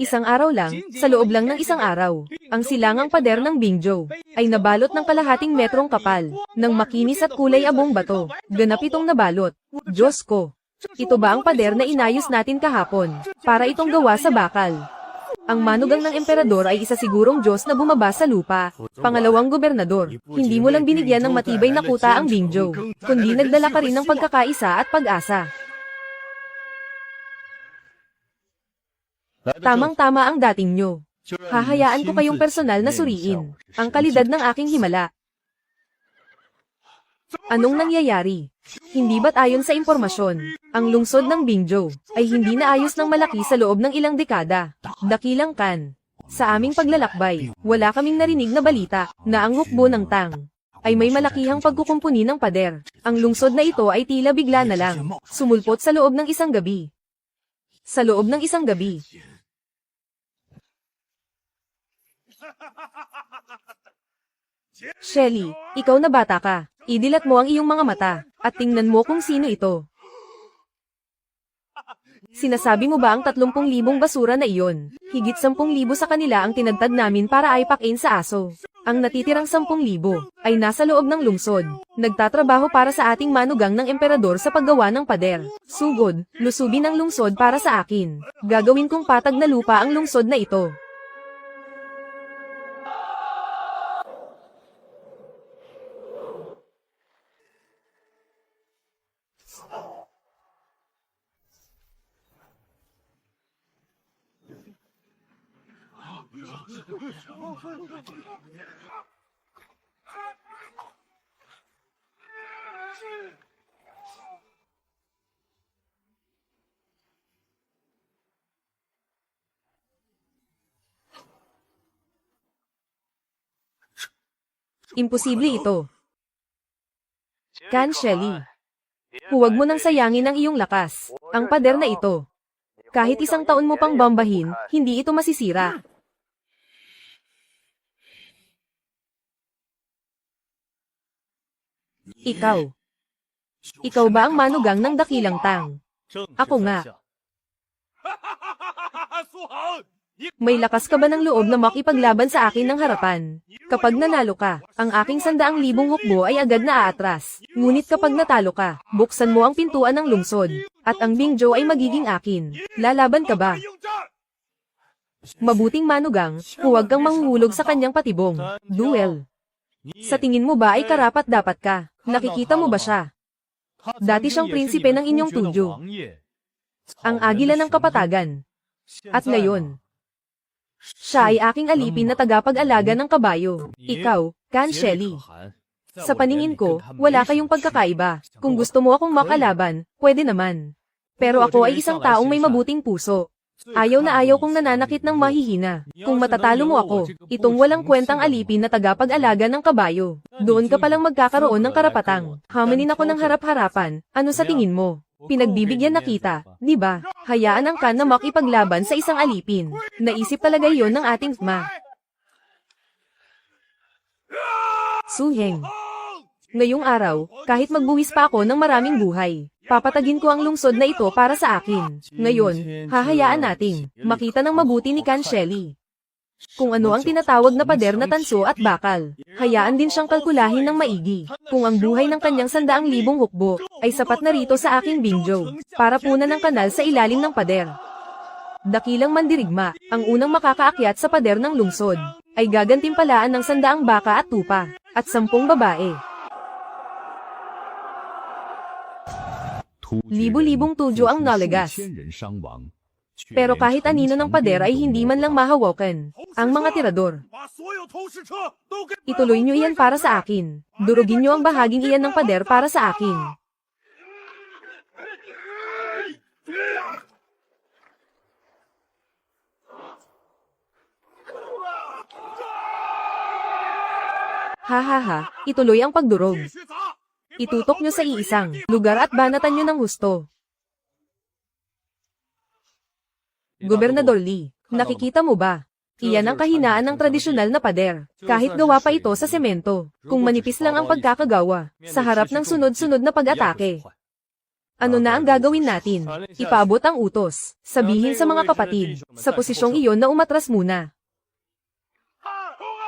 Isang araw lang, sa loob lang ng isang araw, ang silangang pader ng Bingzhou ay nabalot ng kalahating metrong kapal, ng makinis at kulay abong bato. Ganap itong nabalot. Diyos ko! Ito ba ang pader na inayos natin kahapon, para itong gawa sa bakal? Ang manugang ng emperador ay isa sigurong Diyos na bumaba sa lupa. Pangalawang gobernador, hindi mo lang binigyan ng matibay na kuta ang Bingzhou, kundi nagdala ka rin ng pagkakaisa at pag-asa. Tamang-tama ang dating nyo. Hahayaan ko kayong personal na suriin ang kalidad ng aking himala. Anong nangyayari? Hindi ba't ayon sa impormasyon, ang lungsod ng Bingzhou ay hindi naayos ng malaki sa loob ng ilang dekada? Dakilang Kan. Sa aming paglalakbay, wala kaming narinig na balita na ang hukbo ng Tang ay may malakihang pagkukumpuni ng pader. Ang lungsod na ito ay tila bigla na lang sumulpot sa loob ng isang gabi. Sa loob ng isang gabi. Shelly, ikaw na bata ka. Idilat mo ang iyong mga mata, at tingnan mo kung sino ito. Sinasabi mo ba ang 30,000 basura na iyon? Higit 10,000 sa kanila ang tinagtad namin para aipakin sa aso. Ang natitirang 10,000 ay nasa loob ng lungsod. Nagtatrabaho para sa ating manugang ng emperador sa paggawa ng pader. Sugod, lusubin ang lungsod para sa akin. Gagawin kong patag na lupa ang lungsod na ito. Imposible ito. Kan Shelly. Huwag mo nang sayangin ang iyong lakas. Ang pader na ito. Kahit isang taon mo pang bombahin, hindi ito masisira. Ikaw. Ikaw ba ang manugang ng dakilang tang? Ako nga. 苏杭， May lakas ka ba ng loob na makipaglaban sa akin ng harapan? Kapag nanalo ka, ang aking 100,000 hukbo ay agad na aatras. Ngunit kapag natalo ka, buksan mo ang pintuan ng lungsod, at ang Bingzhou ay magiging akin. Lalaban ka ba? 应战。 Mabuting manugang, huwag kang manghuhulog sa kanyang patibong. Duel. Sa tingin mo ba ay karapat-dapat ka? Nakikita mo ba siya? Dati siyang prinsipe ng inyong tudyo. Ang agila ng kapatagan. At ngayon, siya ay aking alipin na tagapag-alaga ng kabayo. Ikaw, Kan Shelly. Sa paningin ko, wala kayong pagkakaiba. Kung gusto mo akong makalaban, pwede naman. Pero ako ay isang taong may mabuting puso. Ayaw na ayaw kong nananakit ng mahihina. Kung matatalo mo ako, itong walang kwentang alipin na tagapag-alaga ng kabayo, doon ka palang magkakaroon ng karapatang hamanin ako ng harap-harapan. Ano sa tingin mo? Pinagbibigyan na kita, di ba? Hayaan ang Kan na makipaglaban sa isang alipin. Naisip talaga yon ng ating ma. Su Heng. Ngayong araw, kahit magbuwis pa ako ng maraming buhay, papatagin ko ang lungsod na ito para sa akin. Ngayon, hahayaan nating makita ng mabuti ni Kan Shelly kung ano ang tinatawag na pader na tanso at bakal. Hayaan din siyang kalkulahin ng maigi kung ang buhay ng kanyang 100,000 hukbo ay sapat na rito sa aking Bingzhou para punan ng kanal sa ilalim ng pader. Dakilang mandirigma, ang unang makakaakyat sa pader ng lungsod, ay gagantimpalaan ng 100 baka at tupa, at 10 babae. Libo-libong tudyo ang nalagas. Pero kahit anino ng pader ay hindi man lang mahawakan. Ang mga tirador. 把所有投石车都给 Ituloy nyo iyan para sa akin. Durugin nyo ang bahaging iyan ng pader para sa akin. Hahaha, ituloy ang pagdurog. 继续砸。 Itutok nyo sa iisang lugar at banatan nyo ng husto. Gobernador Lee, nakikita mo ba? Iyan ang kahinaan ng tradisyonal na pader. Kahit gawa pa ito sa semento, kung manipis lang ang pagkakagawa, sa harap ng sunod-sunod na pag-atake. Ano na ang gagawin natin? Ipaabot ang utos. Sabihin sa mga kapatid, sa posisyong iyon na umatras muna. 冲啊！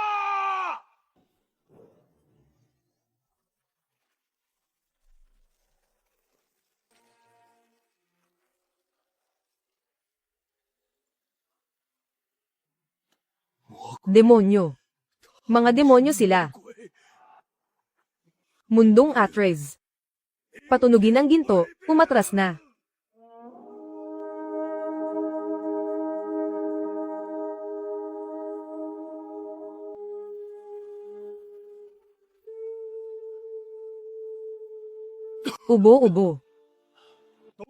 Demonyo. Mga demonyo sila. Mundong Atres. Patunugin ang ginto, umatras na. Ubo-ubo.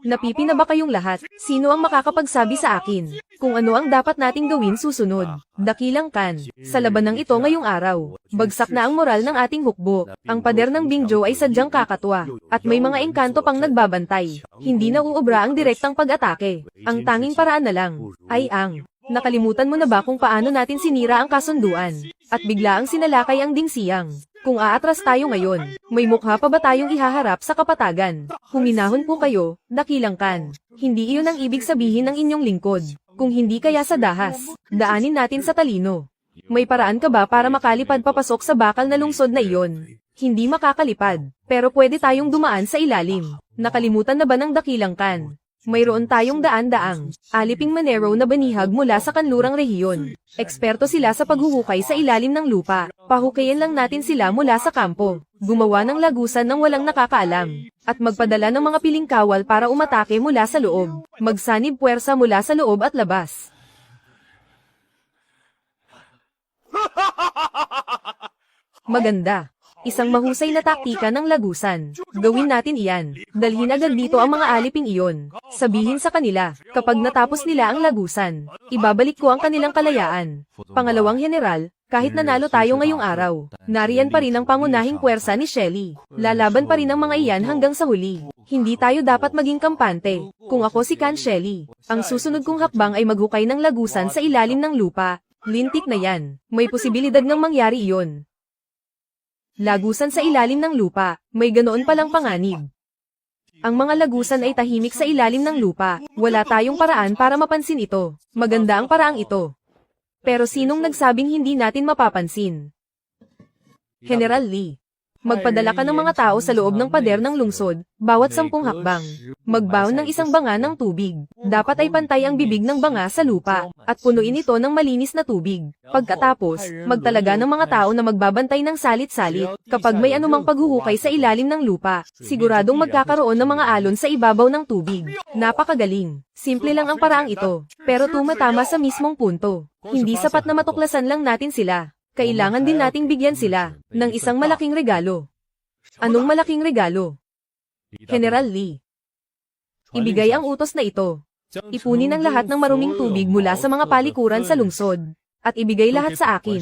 Napipi na ba kayong lahat? Sino ang makakapagsabi sa akin kung ano ang dapat nating gawin susunod? Dakilang Kan, sa labanang ito ngayong araw, bagsak na ang moral ng ating hukbo. Ang pader ng Bingzhou ay sadyang kakatwa, at may mga engkanto pang nagbabantay. Hindi na uubra ang direktang pag-atake. Ang tanging paraan na lang ay ang nakalimutan mo na ba kung paano natin sinira ang kasunduan at bigla ang sinalakay ang Dingsiyang? Kung aatras tayo ngayon, may mukha pa ba tayong ihaharap sa kapatagan? Huminahon po kayo, dakilang Kan. Hindi iyon ang ibig sabihin ng inyong lingkod. Kung hindi kaya sa dahas, daanin natin sa talino. May paraan ka ba para makalipad papasok sa bakal na lungsod na iyon? Hindi makakalipad, pero pwede tayong dumaan sa ilalim. Nakalimutan na ba ng dakilang Kan? Mayroon tayong daan-daang aliping manero na banihag mula sa kanlurang rehiyon. Eksperto sila sa paghuhukay sa ilalim ng lupa. Pahukayin lang natin sila mula sa kampo. Gumawa ng lagusan ng walang nakakaalam. At magpadala ng mga piling kawal para umatake mula sa loob. Magsanib puwersa mula sa loob at labas. Maganda. Isang mahusay na taktika ng lagusan. Gawin natin iyan. Dalhin agad dito ang mga aliping iyon. Sabihin sa kanila, kapag natapos nila ang lagusan, ibabalik ko ang kanilang kalayaan. Pangalawang general, Kahit nanalo tayo ngayong araw, nariyan pa rin ang pangunahing puwersa ni Shelly. Lalaban pa rin ang mga iyan hanggang sa huli. Hindi tayo dapat maging kampante. Kung ako si Kan Shelly, ang susunod kong hakbang ay maghukay ng lagusan sa ilalim ng lupa. Lintik na yan. May posibilidad ng mangyari iyon. Lagusan sa ilalim ng lupa, may ganoon palang panganib. Ang mga lagusan ay tahimik sa ilalim ng lupa. Wala tayong paraan para mapansin ito. Maganda ang paraang ito. Pero sinong nagsabing hindi natin mapapansin? General Lee. Magpadala ka ng mga tao sa loob ng pader ng lungsod, bawat 10 hakbang. Magbaon ng isang banga ng tubig. Dapat ay pantay ang bibig ng banga sa lupa, at punuin ito ng malinis na tubig. Pagkatapos, magtalaga ng mga tao na magbabantay ng salit-salit. Kapag may anumang paghuhukay sa ilalim ng lupa, siguradong magkakaroon ng mga alon sa ibabaw ng tubig. Napakagaling. Simple lang ang paraang ito, pero tumatama sa mismong punto. Hindi sapat na matuklasan lang natin sila. Kailangan din nating bigyan sila ng isang malaking regalo. Anong malaking regalo? General Lee. Ibigay ang utos na ito. Ipunin ang lahat ng maruming tubig mula sa mga palikuran sa lungsod, at ibigay lahat sa akin.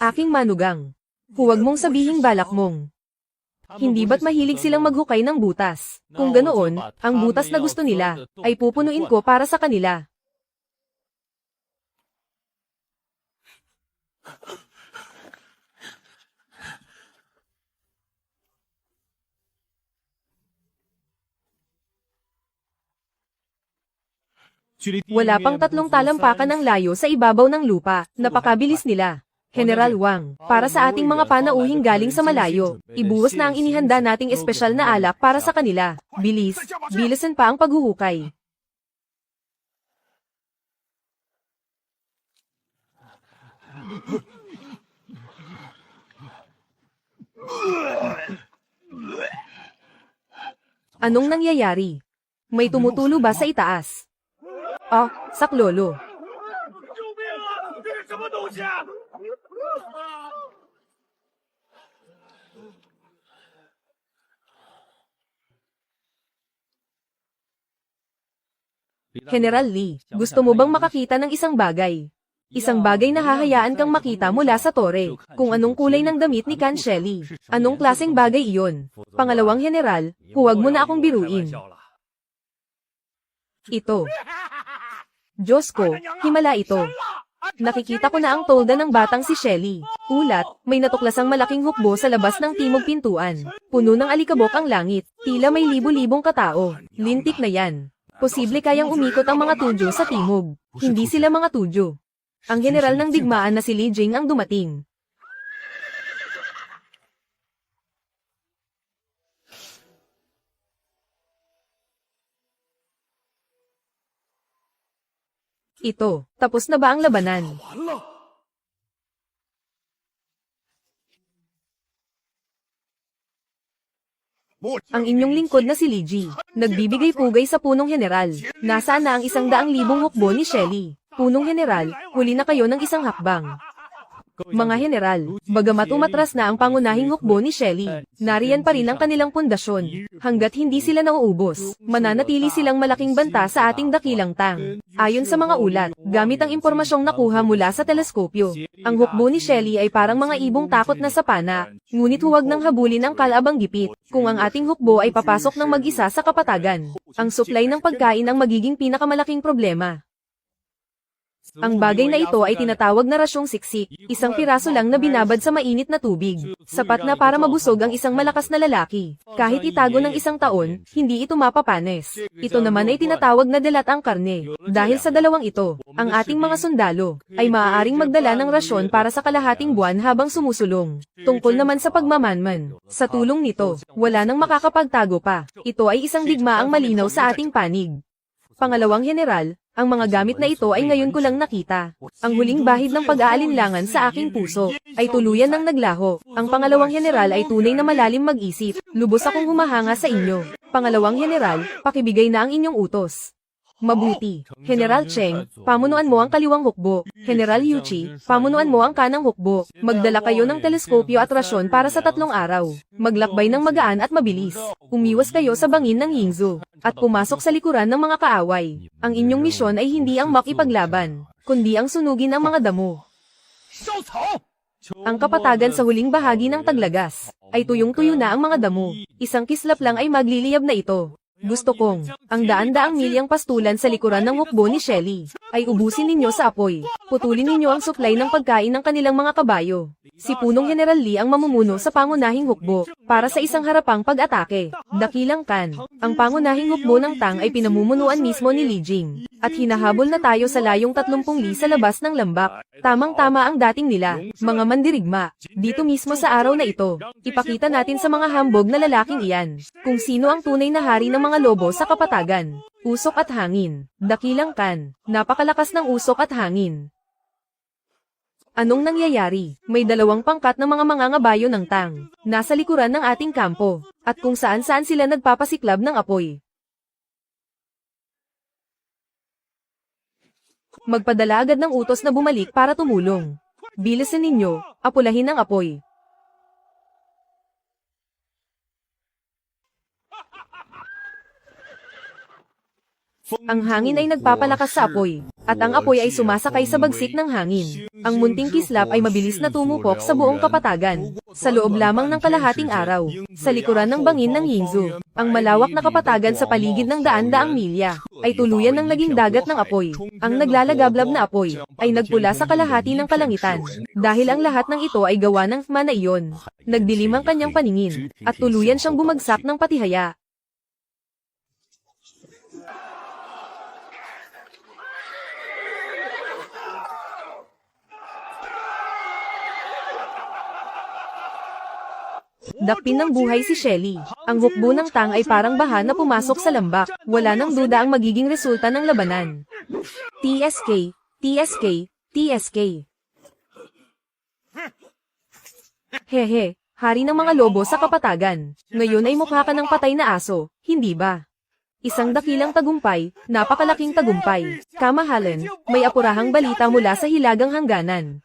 Aking manugang. Huwag mong sabihing balak mong. Hindi ba't mahilig silang maghukay ng butas? Kung ganoon, ang butas na gusto nila, ay pupunuin ko para sa kanila. Wala pang 3 talampakan ng layo sa ibabaw ng lupa. Napakabilis nila. General Wang, para sa ating mga panauhing galing sa malayo, ibuhos na ang inihanda nating espesyal na alak para sa kanila. Bilis, bilisan pa ang paghuhukay. Anong nangyayari? May tumutulo ba sa itaas? Ah, saklolo. 救命啊！这是什么东西啊？ General Lee, gusto mo bang makakita ng isang bagay? Isang bagay na hahayaan kang makita mula sa tore. Kung anong kulay ng damit ni Kan Shelly. Anong klaseng bagay iyon? Pangalawang general, huwag mo na akong biruin. Ito. Diyos ko, himala ito. Nakikita ko na ang tolda ng batang si Shelly. Ulat, may natuklasang malaking hukbo sa labas ng timog pintuan. Puno ng alikabok ang langit. Tila may libo-libong katao. Lintik na yan. Posible kayang umikot ang mga tudyo sa timog. Hindi sila mga tudyo. Ang general ng digmaan na si Li Jing ang dumating. Ito, tapos na ba ang labanan? 完了。 Ang inyong lingkod na si Li Ji, nagbibigay pugay sa punong general. Nasaan na ang 100,000 hukbo ni Shelly? Punong general, huli na kayo ng isang hakbang. Mga general, bagamat umatras na ang pangunahing hukbo ni Shelly, nariyan pa rin ang kanilang pundasyon. Hanggat hindi sila nauubos, mananatili silang malaking banta sa ating dakilang tang. Ayon sa mga ulat, gamit ang impormasyong nakuha mula sa teleskopyo, ang hukbo ni Shelly ay parang mga ibong takot na sapana, ngunit huwag nang habulin ang kalabang gipit. Kung ang ating hukbo ay papasok ng mag-isa sa kapatagan, ang supply ng pagkain ang magiging pinakamalaking problema. Ang bagay na ito ay tinatawag na rasyong siksik, isang piraso lang na binabad sa mainit na tubig, sapat na para mabusog ang isang malakas na lalaki. Kahit itago ng 1 taon, hindi ito mapapanes. Ito naman ay tinatawag na delatang karne. Dahil sa dalawang ito, ang ating mga sundalo ay maaaring magdala ng rasyon para sa kalahating buwan habang sumusulong. Tungkol naman sa pagmamanman, sa tulong nito, wala nang makakapagtago pa. Ito ay isang digmaang malinaw sa ating panig. Pangalawang general, ang mga gamit na ito ay ngayon ko lang nakita. Ang huling bahid ng pag-aalinlangan sa aking puso ay tuluyan ng naglaho. Ang pangalawang general ay tunay na malalim mag-isip. Lubos akong humahanga sa inyo. Pangalawang general, pakibigay na ang inyong utos. Mabuti. General Cheng, pamunuan mo ang kaliwang hukbo. General Yuchi, pamunuan mo ang kanang hukbo. Magdala kayo ng teleskopyo at rasyon para sa 3 araw. Maglakbay ng magaan at mabilis. Umiwas kayo sa bangin ng Yingzhou. At pumasok sa likuran ng mga kaaway. Ang inyong misyon ay hindi ang makipaglaban, kundi ang sunugin ang mga damo. Ang kapatagan sa huling bahagi ng taglagas, ay tuyong-tuyo na ang mga damo. Isang kislap lang ay magliliyab na ito. Gusto kong, ang daan-daang milyang pastulan sa likuran ng hukbo ni Shelly, ay ubusin ninyo sa apoy. Putulin ninyo ang supply ng pagkain ng kanilang mga kabayo. Si Punong General Lee ang mamumuno sa pangunahing hukbo, para sa isang harapang pag-atake. Dakilang Kan, ang pangunahing hukbo ng Tang ay pinamumunuan mismo ni Li Jing. At hinahabol na tayo sa layong 30 li sa labas ng lambak. Tamang-tama ang dating nila, mga mandirigma. Dito mismo sa araw na ito, ipakita natin sa mga hambog na lalaking iyan, kung sino ang tunay na hari ng mga lobo sa kapatagan. Usok at hangin. Dakilang Kan, napakalakas ng usok at hangin. Anong nangyayari? May dalawang pangkat ng mga mangangabayo ng Tang, nasa likuran ng ating kampo, at kung saan-saan sila nagpapasiklab ng apoy. Magpadala agad ng utos na bumalik para tumulong. Bilisan ninyo, apulahin ang apoy. Ang hangin ay nagpapalakas sa apoy, at ang apoy ay sumasakay sa bagsik ng hangin. Ang munting kislap ay mabilis na tumupok sa buong kapatagan, sa loob lamang ng kalahating araw, sa likuran ng bangin ng Yingzhou. Ang malawak na kapatagan sa paligid ng daan-daang milya, ay tuluyan ng naging dagat ng apoy. Ang naglalagablab na apoy, ay nagpula sa kalahati ng kalangitan. Dahil ang lahat ng ito ay gawa ng Thma na iyon. Nagdilim ang kanyang paningin, at tuluyan siyang bumagsak ng patihaya. Dakpin ng buhay si Shelly. Ang hukbo ng Tang ay parang baha na pumasok sa lambak. Wala nang duda ang magiging resulta ng labanan. TSK, TSK, TSK. Hehe, hari ng mga lobo sa kapatagan. Ngayon ay mukha ka ng patay na aso, hindi ba? Isang dakilang tagumpay, napakalaking tagumpay. Kamahalan, may apurahang balita mula sa hilagang hangganan.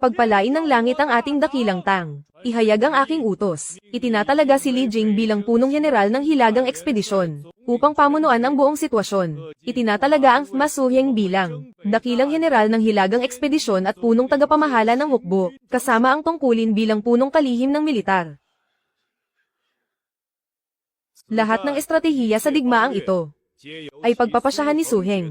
Pagpalain ng langit ang ating dakilang Tang. Ihayag ang aking utos. Itinatalaga si Li Jing bilang punong general ng hilagang ekspedisyon, upang pamunuan ang buong sitwasyon. Itinatalaga ang Thma Suheng bilang dakilang general ng hilagang ekspedisyon at punong tagapamahala ng hukbo, kasama ang tungkulin bilang punong kalihim ng militar. Lahat ng estratehiya sa digmaang ito ay pagpapasyahan ni Suheng.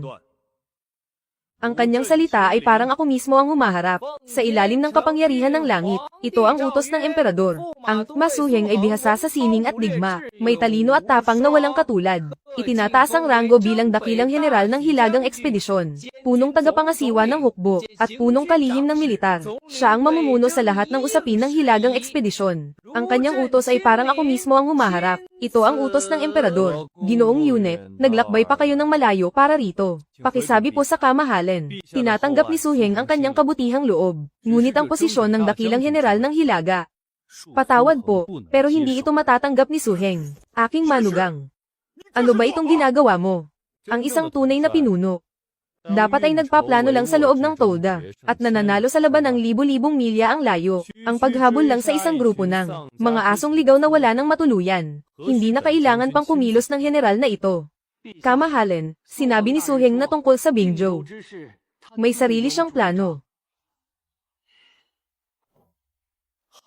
Ang kanyang salita ay parang ako mismo ang humaharap. Sa ilalim ng kapangyarihan ng langit, ito ang utos ng emperador. Ang Thma Suheng ay bihasa sa sining at digma. May talino at tapang na walang katulad. Itinataas ang ranggo bilang dakilang general ng hilagang ekspedisyon, punong tagapangasiwa ng hukbo, at punong kalihim ng militar. Siya ang mamumuno sa lahat ng usapin ng hilagang ekspedisyon. Ang kanyang utos ay parang ako mismo ang humaharap. Ito ang utos ng emperador. Ginoong Yunep, naglakbay pa kayo ng malayo para rito. Pakisabi po sa kamahalan. Tinatanggap ni Suheng ang kanyang kabutihang loob. Ngunit ang posisyon ng dakilang general ng hilaga. Patawad po, pero hindi ito matatanggap ni Suheng. Aking manugang. Ano ba itong ginagawa mo? Ang isang tunay na pinuno. Dapat ay nagpaplano lang sa loob ng tolda, at nananalo sa laban ng libu-libong milya ang layo. Ang paghabol lang sa isang grupo ng mga asong ligaw na wala ng matuluyan. Hindi na kailangan pang kumilos ng general na ito. Kamahalan, sinabi ni Suheng na tungkol sa Bingzhou. May sarili siyang plano.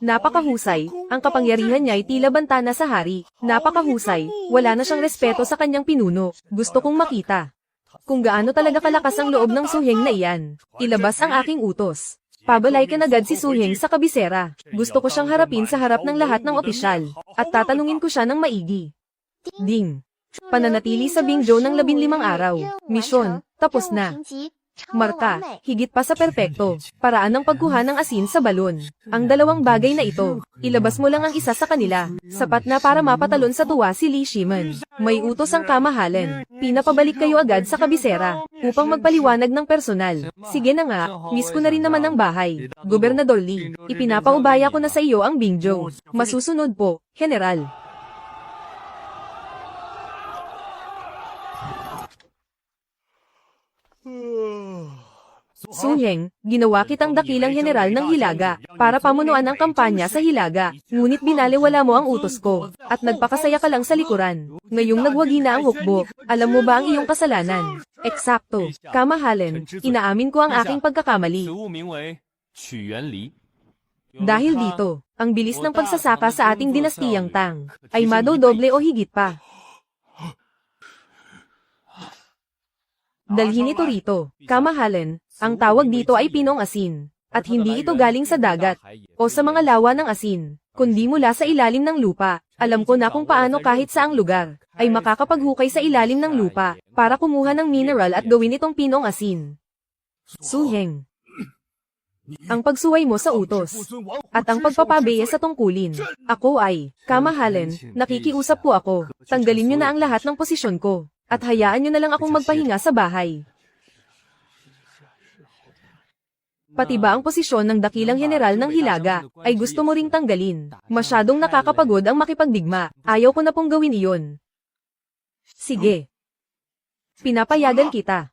Napakahusay, ang kapangyarihan niya ay tila bantana sa hari. Napakahusay, wala na siyang respeto sa kanyang pinuno. Gusto kong makita kung gaano talaga kalakas ang loob ng Suheng na iyan. Ilabas ang aking utos. Pabalay ka agad si Suheng sa kabisera. Gusto ko siyang harapin sa harap ng lahat ng opisyal, at tatanungin ko siya ng maigi. Ding. Pananatili sa Bingzhou ng 15 araw. Misyon, tapos na. Marka, higit pa sa perpekto, paraan ng pagkuha ng asin sa balon. Ang dalawang bagay na ito, ilabas mo lang ang isa sa kanila, sapat na para mapatalon sa tuwa si Li Shimen. May utos ang kamahalan, pinapabalik kayo agad sa kabisera, upang magpaliwanag ng personal. Sige na nga, miss ko na rin naman ang bahay. Gobernador Li, ipinapaubaya ko na sa iyo ang Bingzhou. Masusunod po, General. Suheng, ginawa kitang dakilang general ng Hilaga, para pamunuan ang kampanya sa Hilaga, ngunit binaliwala mo ang utos ko, at nagpakasaya ka lang sa likuran. Ngayong nagwagi na ang hukbo, alam mo ba ang iyong kasalanan? Eksakto, kamahalin, inaamin ko ang aking pagkakamali. 此物名为曲原离。 Dahil dito, ang bilis ng pagsasaka sa ating dinastiyang Tang, ay madodoble o higit pa. Dalhin ito rito, kamahalin, ang tawag dito ay pinong asin, at hindi ito galing sa dagat, o sa mga lawa ng asin, kundi mula sa ilalim ng lupa. Alam ko na kung paano kahit saang lugar, ay makakapaghukay sa ilalim ng lupa, para kumuha ng mineral at gawin itong pinong asin. Suheng. Ang pagsuway mo sa utos, at ang pagpapabeya sa tungkulin. Ako ay, kamahalin, nakikiusap po ako, tanggalin niyo na ang lahat ng posisyon ko, at hayaan niyo na lang akong magpahinga sa bahay. Pati ba ang posisyon ng dakilang general ng Hilaga, ay gusto mo ring tanggalin? Masyadong nakakapagod ang makipagdigma, ayaw ko na pong gawin iyon. Sige. Pinapayagan kita.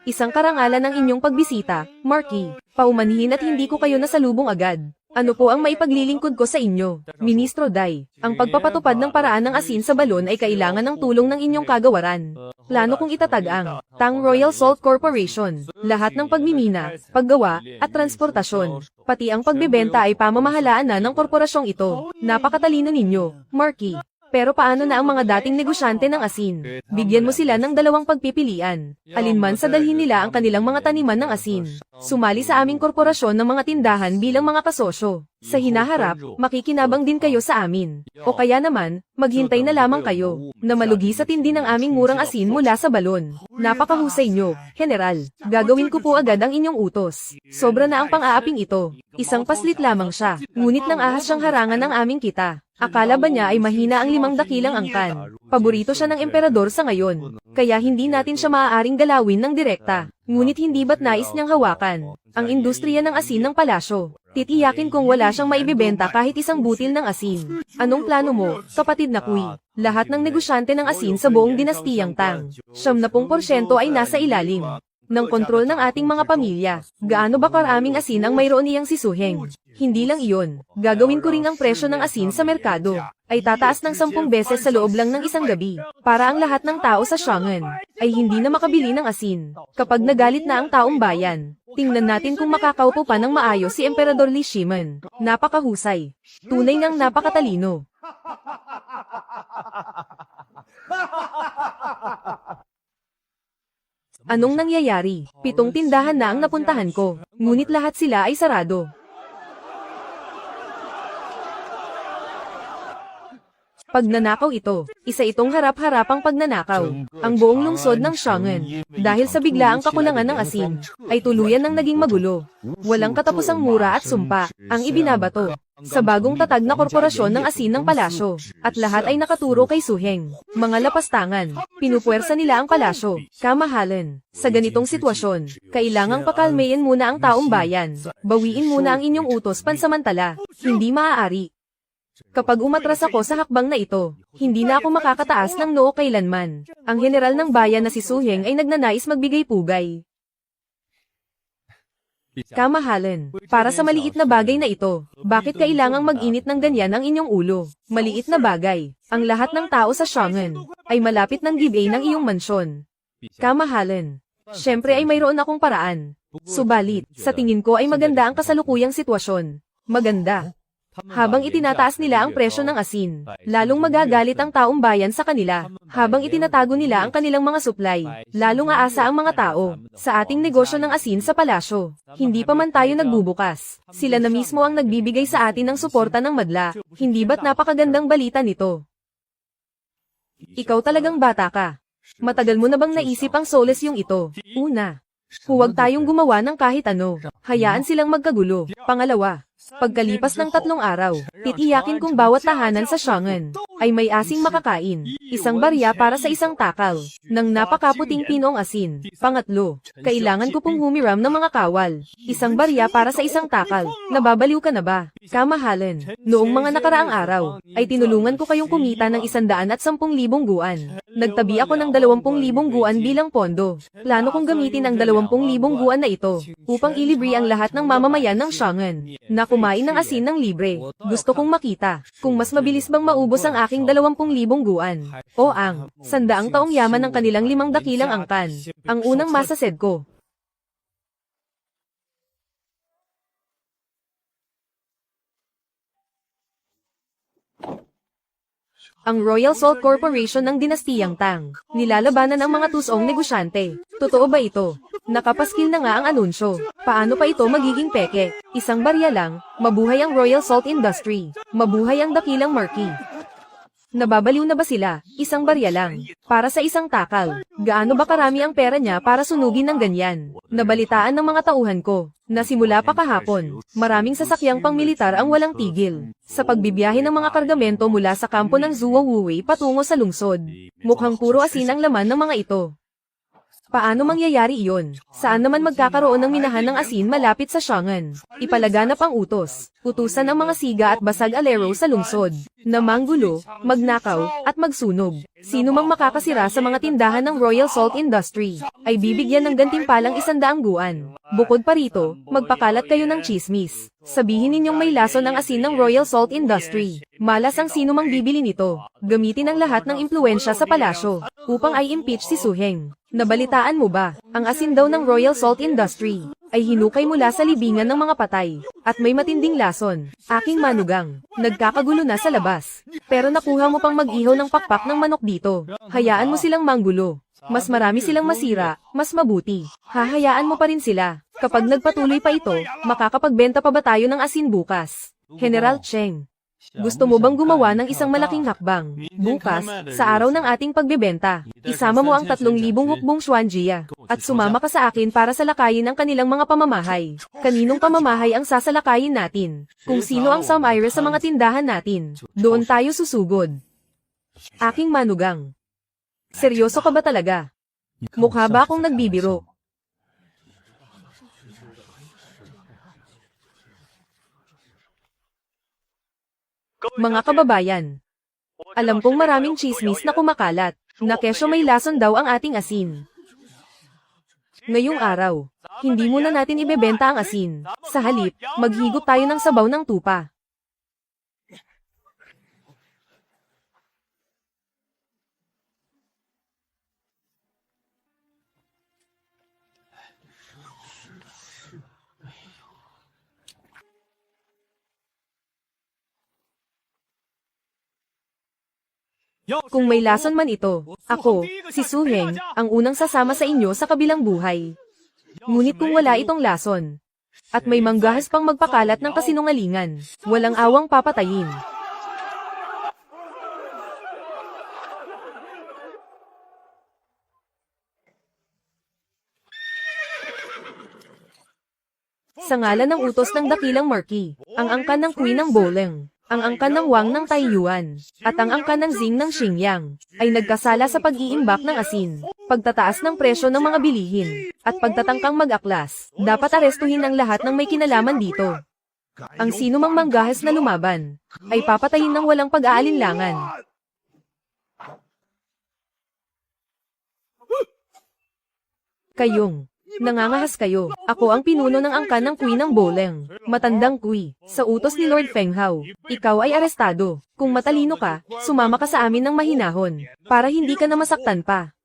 Isang karangalan ng inyong pagbisita, Marquis. Paumanhin at hindi ko kayo nasalubong agad. Ano po ang maipaglilingkod ko sa inyo, Ministro Dai? Ang pagpapatupad ng paraan ng asin sa balon ay kailangan ng tulong ng inyong kagawaran. Plano kong itatag ang Tang Royal Salt Corporation. Lahat ng pagmimina, paggawa, at transportasyon. Pati ang pagbebenta ay pamamahalaan na ng korporasyong ito. Napakatalino ninyo, Marquis. Pero paano na ang mga dating negosyante ng asin? Bigyan mo sila ng dalawang pagpipilian. Alinman sa dalhin nila ang kanilang mga taniman ng asin. Sumali sa aming korporasyon ng mga tindahan bilang mga kasosyo. Sa hinaharap, makikinabang din kayo sa amin. O kaya naman, maghintay na lamang kayo, na malugi sa tindi ng aming murang asin mula sa balon. Napakahusay nyo, General. Gagawin ko po agad ang inyong utos. Sobra na ang pang-aaping ito. Isang paslit lamang siya, ngunit nang ahas siyang harangan ng aming kita. Akala ba niya ay mahina ang 5 dakilang angkan? Paborito siya ng emperador sa ngayon, kaya hindi natin siya maaaring galawin ng direkta. Ngunit hindi ba't nais niyang hawakan ang industriya ng asin ng palasyo? Titiyakin kong wala siyang maibibenta kahit isang butil ng asin. Anong plano mo, kapatid na Kui? Lahat ng negosyante ng asin sa buong dinastiyang Tang, 70% ay nasa ilalim ng kontrol ng ating mga pamilya. Gaano ba karaming asin ang mayroon niyang si Suheng? Hindi lang iyon, gagawin ko ring ang presyo ng asin sa merkado ay tataas ng 10 beses sa loob lang ng isang gabi, para ang lahat ng tao sa Xiong'an ay hindi na makabili ng asin. Kapag nagalit na ang taong bayan, tingnan natin kung makakaupo pa ng maayos si Emperador Li Shiman. Napakahusay. Tunay ngang napakatalino. Anong nangyayari? 7 tindahan na ang napuntahan ko, ngunit lahat sila ay sarado. Pagnanakaw ito, isa itong harap-harapang pagnanakaw. Ang buong lungsod ng Xiong'an, dahil sa biglaang kakulangan ng asin, ay tuluyan ng naging magulo. Walang katapusang mura at sumpa, ang ibinabato, sa bagong tatag na korporasyon ng asin ng palasyo, at lahat ay nakaturo kay Suheng. Mga lapastangan, pinupuwersa nila ang palasyo, kamahalan. Sa ganitong sitwasyon, kailangang pakalmayin muna ang taong bayan. Bawiin muna ang inyong utos pansamantala, hindi maaari. Kapag umatras ako sa hakbang na ito, hindi na ako makakataas ng noo kailanman. Ang general ng bayan na si Suheng ay nagnanais magbigay pugay. Kamahalan, para sa maliit na bagay na ito, bakit kailangang mag-init ng ganyan ang inyong ulo? Maliit na bagay, ang lahat ng tao sa Xiong'an ay malapit ng gibay ng iyong mansyon. Kamahalan, syempre ay mayroon akong paraan. Subalit, sa tingin ko ay maganda ang kasalukuyang sitwasyon. Maganda. Habang itinataas nila ang presyo ng asin, lalong magagalit ang taong bayan sa kanila. Habang itinatago nila ang kanilang mga supply, lalong aasa ang mga tao sa ating negosyo ng asin sa palasyo. Hindi pa man tayo nagbubukas. Sila na mismo ang nagbibigay sa atin ng suporta ng madla. Hindi ba't napakagandang balita nito? Ikaw talagang bata ka. Matagal mo na bang naisip ang soles yung ito? Una, huwag tayong gumawa ng kahit ano. Hayaan silang magkagulo. Pangalawa, Pagkalipas ng 3 araw, titiyakin kong bawat tahanan sa Siangan ay may asing makakain. Isang barya para sa isang takal ng napakaputing pinong asin. Pangatlo, kailangan ko pong humiram ng mga kawal. Isang barya para sa isang takal. Nababaliw ka na ba? Kamahalan. Noong mga nakaraang araw, ay tinulungan ko kayong kumita ng 110,000 guan. Nagtabi ako ng 20,000 guan bilang pondo. Plano kong gamitin ang 20,000 guan na ito upang ilibre ang lahat ng mamamayan ng Siangan na kumain ng asin ng libre. Gusto kong makita kung mas mabilis bang maubos ang aking 20,000 guan o ang 100 taong yaman ng kanilang 5 dakilang angkan. Ang unang masased ko. Ang Royal Salt Corporation ng Dinastiyang Tang. Nilalabanan ang mga tusong negosyante. Totoo ba ito? Nakapaskil na nga ang anunsyo. Paano pa ito magiging peke? Isang barya lang, mabuhay ang Royal Salt Industry. Mabuhay ang dakilang marquee. Nababaliw na ba sila? Isang barya lang. Para sa isang takal. Gaano ba karami ang pera niya para sunugin ng ganyan? Nabalitaan ng mga tauhan ko, na simula pa kahapon, maraming sasakyang pang-militar ang walang tigil. Sa pagbibiyahe ng mga kargamento mula sa kampo ng Zuo patungo sa lungsod. Mukhang puro asin ang laman ng mga ito. Paano mangyayari iyon? Saan naman magkakaroon ng minahan ng asin malapit sa Siangan? Ipalaganap ang utos. Utusan ang mga siga at basag alero sa lungsod, na manggulo, magnakaw, at magsunog. Sino mang makakasira sa mga tindahan ng Royal Salt Industry, ay bibigyan ng gantimpalang 100 guan. Bukod pa rito, magpakalat kayo ng chismis. Sabihin ninyong may lason ang asin ng Royal Salt Industry. Malas ang sino mang bibili nito. Gamitin ang lahat ng impluensya sa palasyo, upang ay impeach si Su Heng. Nabalitaan mo ba? Ang asin daw ng Royal Salt Industry ay hinukay mula sa libingan ng mga patay, at may matinding lason. Aking manugang, nagkakagulo na sa labas. Pero nakuha mo pang mag-ihaw ng pakpak ng manok dito. Hayaan mo silang manggulo. Mas marami silang masira, mas mabuti. Hahayaan mo pa rin sila. Kapag nagpatuloy pa ito, makakapagbenta pa ba tayo ng asin bukas? General Cheng. Gusto mo bang gumawa ng isang malaking hakbang? Bukas, sa araw ng ating pagbebenta, isama mo ang 3,000 hukbong Xuanjia, at sumama ka sa akin para salakayin ang kanilang mga pamamahay. Kaninong pamamahay ang sasalakayin natin? Kung sino ang sumire sa mga tindahan natin, doon tayo susugod. Aking manugang. Seryoso ka ba talaga? Mukha ba akong nagbibiro? Mga kababayan, alam kong maraming chismis na kumakalat, na kesyo may lason daw ang ating asin. Ngayong araw, hindi muna natin ibebenta ang asin. Sa halip, maghigop tayo ng sabaw ng tupa. Kung may lason man ito, ako, si Su Heng, ang unang sasama sa inyo sa kabilang buhay. Ngunit kung wala itong lason, at may manggahas pang magpakalat ng kasinungalingan, walang awang papatayin. Sa ngalan ng utos ng dakilang marquee, ang angkan ng Queen ng Boleng, ang angkan ng Wang ng Taiyuan, at ang angkan ng Zing ng Xingyang, ay nagkasala sa pag-iimbak ng asin, pagtataas ng presyo ng mga bilihin, at pagtatangkang mag-aklas. Dapat arestuhin ang lahat ng may kinalaman dito. Ang sino mang manggahas na lumaban, ay papatayin ng walang pag-aalinlangan. Kayong nangangahas kayo. Ako ang pinuno ng angkan ng Queen ng Boleng. Matandang Kui. Sa utos ni Lord Feng Hao, ikaw ay arestado. Kung matalino ka, sumama ka sa amin ng mahinahon, para hindi ka na masaktan pa.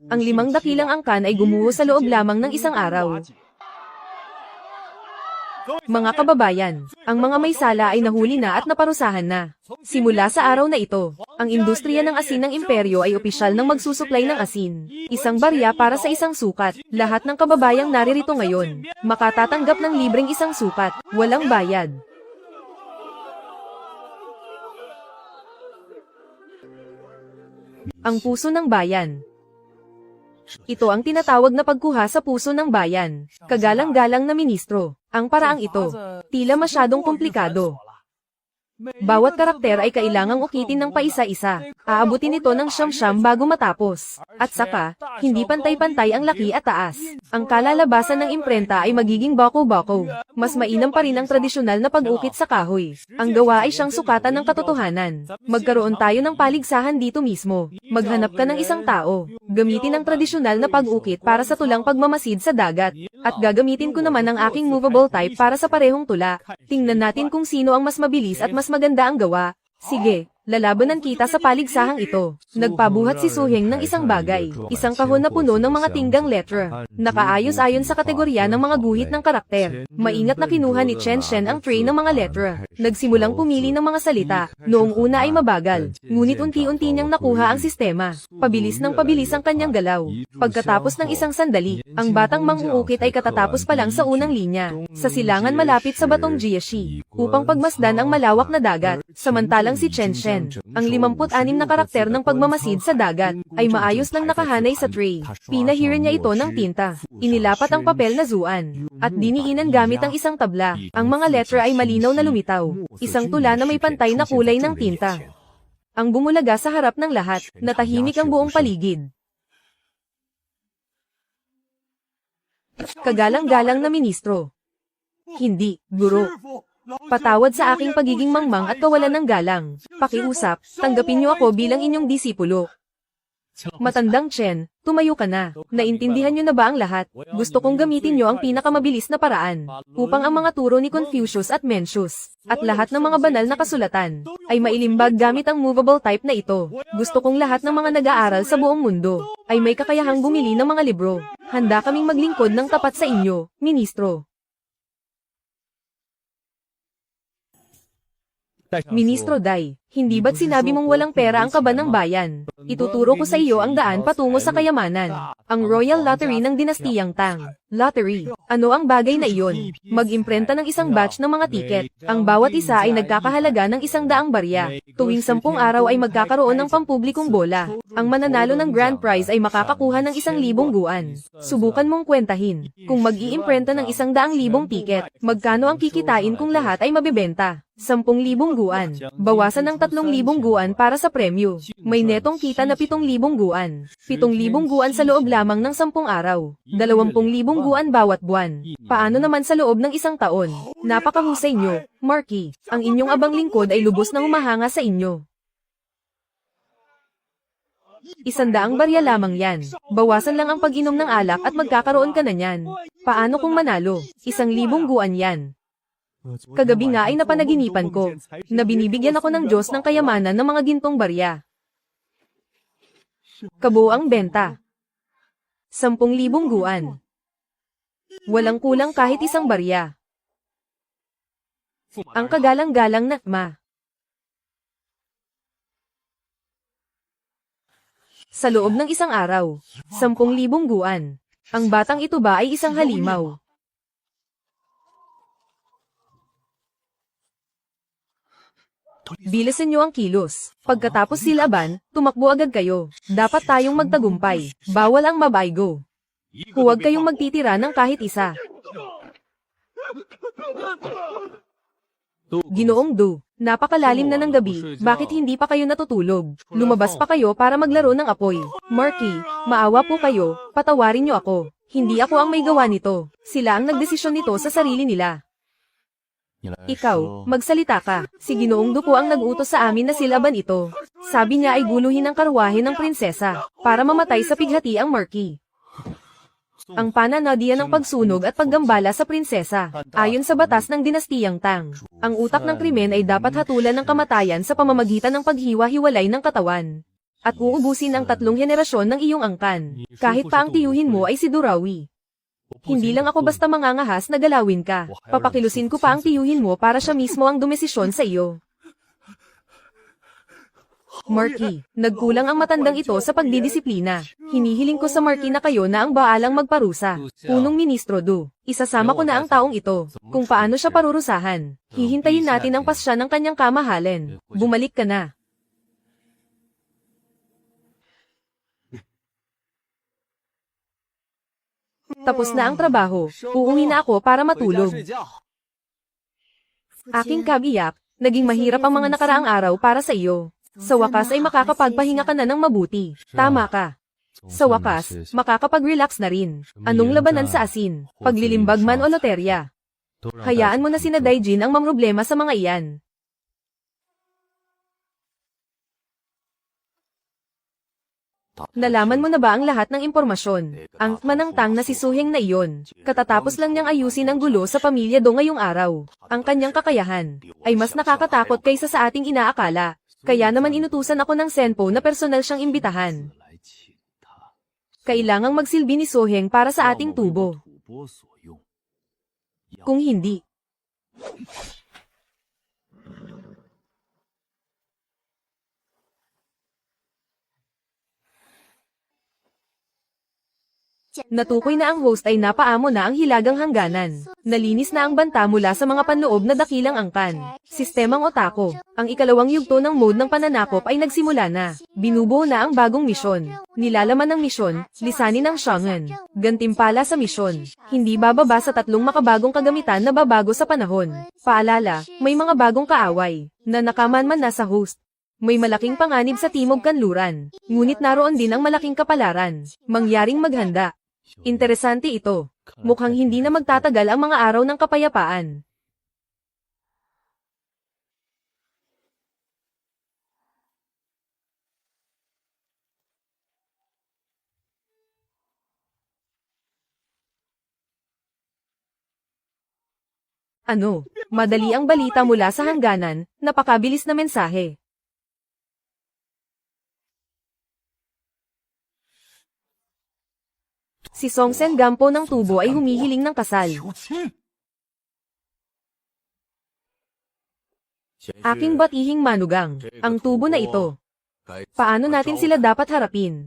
Ang 5 dakilang angkan ay gumuho sa loob lamang ng isang araw. Mga kababayan, ang mga may sala ay nahuli na at naparusahan na. Simula sa araw na ito, ang industriya ng asin ng imperyo ay opisyal ng magsusuplay ng asin. Isang barya para sa isang sukat. Lahat ng kababayang naririto ngayon, makatatanggap ng libreng isang sukat, walang bayad. Ang puso ng bayan. Ito ang tinatawag na pagkuha sa puso ng bayan. Kagalang-galang na ministro. Ang paraang ito, tila masyadong komplikado. Bawat karakter ay kailangang ukitin ng paisa-isa. Aabutin ito ng siyam-siyam bago matapos. At saka, hindi pantay-pantay ang laki at taas. Ang kalalabasan ng imprenta ay magiging bako-bako. Mas mainam pa rin ang tradisyonal na pag-ukit sa kahoy. Ang gawa ay siyang sukatan ng katotohanan. Magkaroon tayo ng paligsahan dito mismo. Maghanap ka ng isang tao. Gamitin ang tradisyonal na pag-ukit para sa tulang pagmamasid sa dagat. At gagamitin ko naman ang aking movable type para sa parehong tula. Tingnan natin kung sino ang mas mabilis at mas maganda ang gawa. Sige, lalabanan kita sa paligsahang ito. Nagpabuhat si Suheng ng isang bagay. Isang kahon na puno ng mga tinggang letra. Nakaayos ayon sa kategorya ng mga guhit ng karakter. Maingat na kinuha ni Chen Shen ang tray ng mga letra. Nagsimulang pumili ng mga salita. Noong una ay mabagal. Ngunit unti-unti niyang nakuha ang sistema. Pabilis ng pabilis ang kanyang galaw. Pagkatapos ng isang sandali, ang batang mangungukit ay katatapos pa lang sa unang linya. Sa silangan malapit sa batong Jiashi. Upang pagmasdan ang malawak na dagat. Samantalang si Chen Shen, ang 56 na karakter ng pagmamasid sa dagat, ay maayos lang nakahanay sa tray. Pinahiran niya ito ng tinta. Inilapat ang papel na zuan. At diniinan gamit ang isang tabla. Ang mga letra ay malinaw na lumitaw. Isang tula na may pantay na kulay ng tinta. Ang bumulaga sa harap ng lahat, natahimik ang buong paligid. Kagalang-galang na ministro. Hindi, guro. Patawad sa aking pagiging mangmang at kawalan ng galang. Pakiusap, tanggapin niyo ako bilang inyong disipulo. Matandang Chen, tumayo ka na. Naintindihan niyo na ba ang lahat? Gusto kong gamitin niyo ang pinakamabilis na paraan upang ang mga turo ni Confucius at Mencius at lahat ng mga banal na kasulatan ay mailimbag gamit ang movable type na ito. Gusto kong lahat ng mga nag-aaral sa buong mundo ay may kakayahang bumili ng mga libro. Handa kaming maglingkod ng tapat sa inyo, ministro. Ministro Dai, hindi ba't sinabi mong walang pera ang kaban ng bayan? Ituturo ko sa iyo ang daan patungo sa kayamanan. Ang Royal Lottery ng Dinastiyang Tang. Lottery. Ano ang bagay na iyon? Mag-imprenta ng isang batch ng mga tiket. Ang bawat isa ay nagkakahalaga ng 100 barya. Tuwing 10 araw ay magkakaroon ng pampublikong bola. Ang mananalo ng grand prize ay makakakuha ng 1,000 guan. Subukan mong kwentahin. Kung mag-iimprenta ng 100,000 tiket, magkano ang kikitain kung lahat ay mabebenta? 10,000 guan. Bawasan ng 3,000 guan para sa premyo. May netong kita na 7,000 guan. 7,000 guan sa loob lamang ng 10 araw. 20,000 guan bawat buwan. Paano naman sa loob ng 1 taon? Napakahusay nyo, Marky. Ang inyong abang lingkod ay lubos na humahanga sa inyo. 100 barya lamang yan. Bawasan lang ang pag-inom ng alak at magkakaroon ka na niyan. Paano kung manalo? 1,000 guan yan. Kagabi nga ay napanaginipan ko na binibigyan ako ng Diyos ng kayamanan ng mga gintong barya. Kabuang benta. 10,000 guan. Walang kulang kahit 1 barya. Ang kagalang-galang na ma. Sa loob ng 1 araw, 10,000 guan. Ang batang ito ba ay isang halimaw? Bilisan niyo ang kilos. Pagkatapos silaban, tumakbo agad kayo. Dapat tayong magtagumpay. Bawal ang mabaygo. Huwag kayong magtitira ng kahit isa. Ginoong Du, napakalalim na ng gabi. Bakit hindi pa kayo natutulog? Lumabas pa kayo para maglaro ng apoy. Marky, maawa po kayo. Patawarin niyo ako. Hindi ako ang may gawa nito. Sila ang nagdesisyon nito sa sarili nila. Ikaw, magsalita ka. Si Ginoong Du po ang nag-utos sa amin na silaban ito. Sabi niya ay guluhin ang karwahe ng prinsesa para mamatay sa pighati ang Marky. Ang pananadian ng pagsunog at paggambala sa prinsesa, ayon sa batas ng Dinastiyang Tang. Ang utak ng krimen ay dapat hatulan ng kamatayan sa pamamagitan ng paghiwa-hiwalay ng katawan. At uubusin ang 3 henerasyon ng iyong angkan. Kahit pa ang tiyuhin mo ay si Durawi. Hindi lang ako basta mangangahas na galawin ka. Papakilusin ko pa ang tiyuhin mo para siya mismo ang dumesisyon sa iyo. Marky, nagkulang ang matandang ito sa pagdidisiplina. Hinihiling ko sa Marky na kayo na ang baalang magparusa. Punong Ministro Du, isasama ko na ang taong ito. Kung paano siya parurusahan. Hihintayin natin ang pasya ng kanyang kamahalin. Bumalik ka na. Tapos na ang trabaho. Uuwi na ako para matulog. Aking kabiyak, naging mahirap ang mga nakaraang araw para sa iyo. Sa wakas ay makakapagpahinga ka na ng mabuti. Tama ka. Sa wakas, makakapag-relax na rin. Anong labanan sa asin? Paglilimbag man o loterya? Hayaan mo na sina Daijin ang mamroblema sa mga iyan. Nalaman mo na ba ang lahat ng impormasyon? Ang manangtang na si Suheng na iyon, katatapos lang niyang ayusin ang gulo sa pamilya Do ngayong araw. Ang kanyang kakayahan ay mas nakakatakot kaysa sa ating inaakala. Kaya naman inutusan ako ng Senpo na personal siyang imbitahan. Kailangang magsilbi ni Suheng para sa ating tubo. Kung hindi, natukoy na ang host ay napaamo na ang hilagang hangganan. Nalinis na ang banta mula sa mga panloob na dakilang angkan. Sistemang Otako. Ang ikalawang yugto ng mode ng pananakop ay nagsimula na. Binubuo na ang bagong misyon. Nilalaman ng misyon, lisanin ang Shogun. Gantimpala sa misyon. Hindi bababa sa 3 makabagong kagamitan na babago sa panahon. Paalala, may mga bagong kaaway na nakamanman na sa host. May malaking panganib sa Timog Kanluran. Ngunit naroon din ang malaking kapalaran. Mangyaring maghanda. Interesante ito. Mukhang hindi na magtatagal ang mga araw ng kapayapaan. Ano? Madali ang balita mula sa hangganan, napakabilis na mensahe. Si Songsen Gampo ng tubo ay humihiling ng kasal. Aking batihing manugang, ang tubo na ito. Paano natin sila dapat harapin?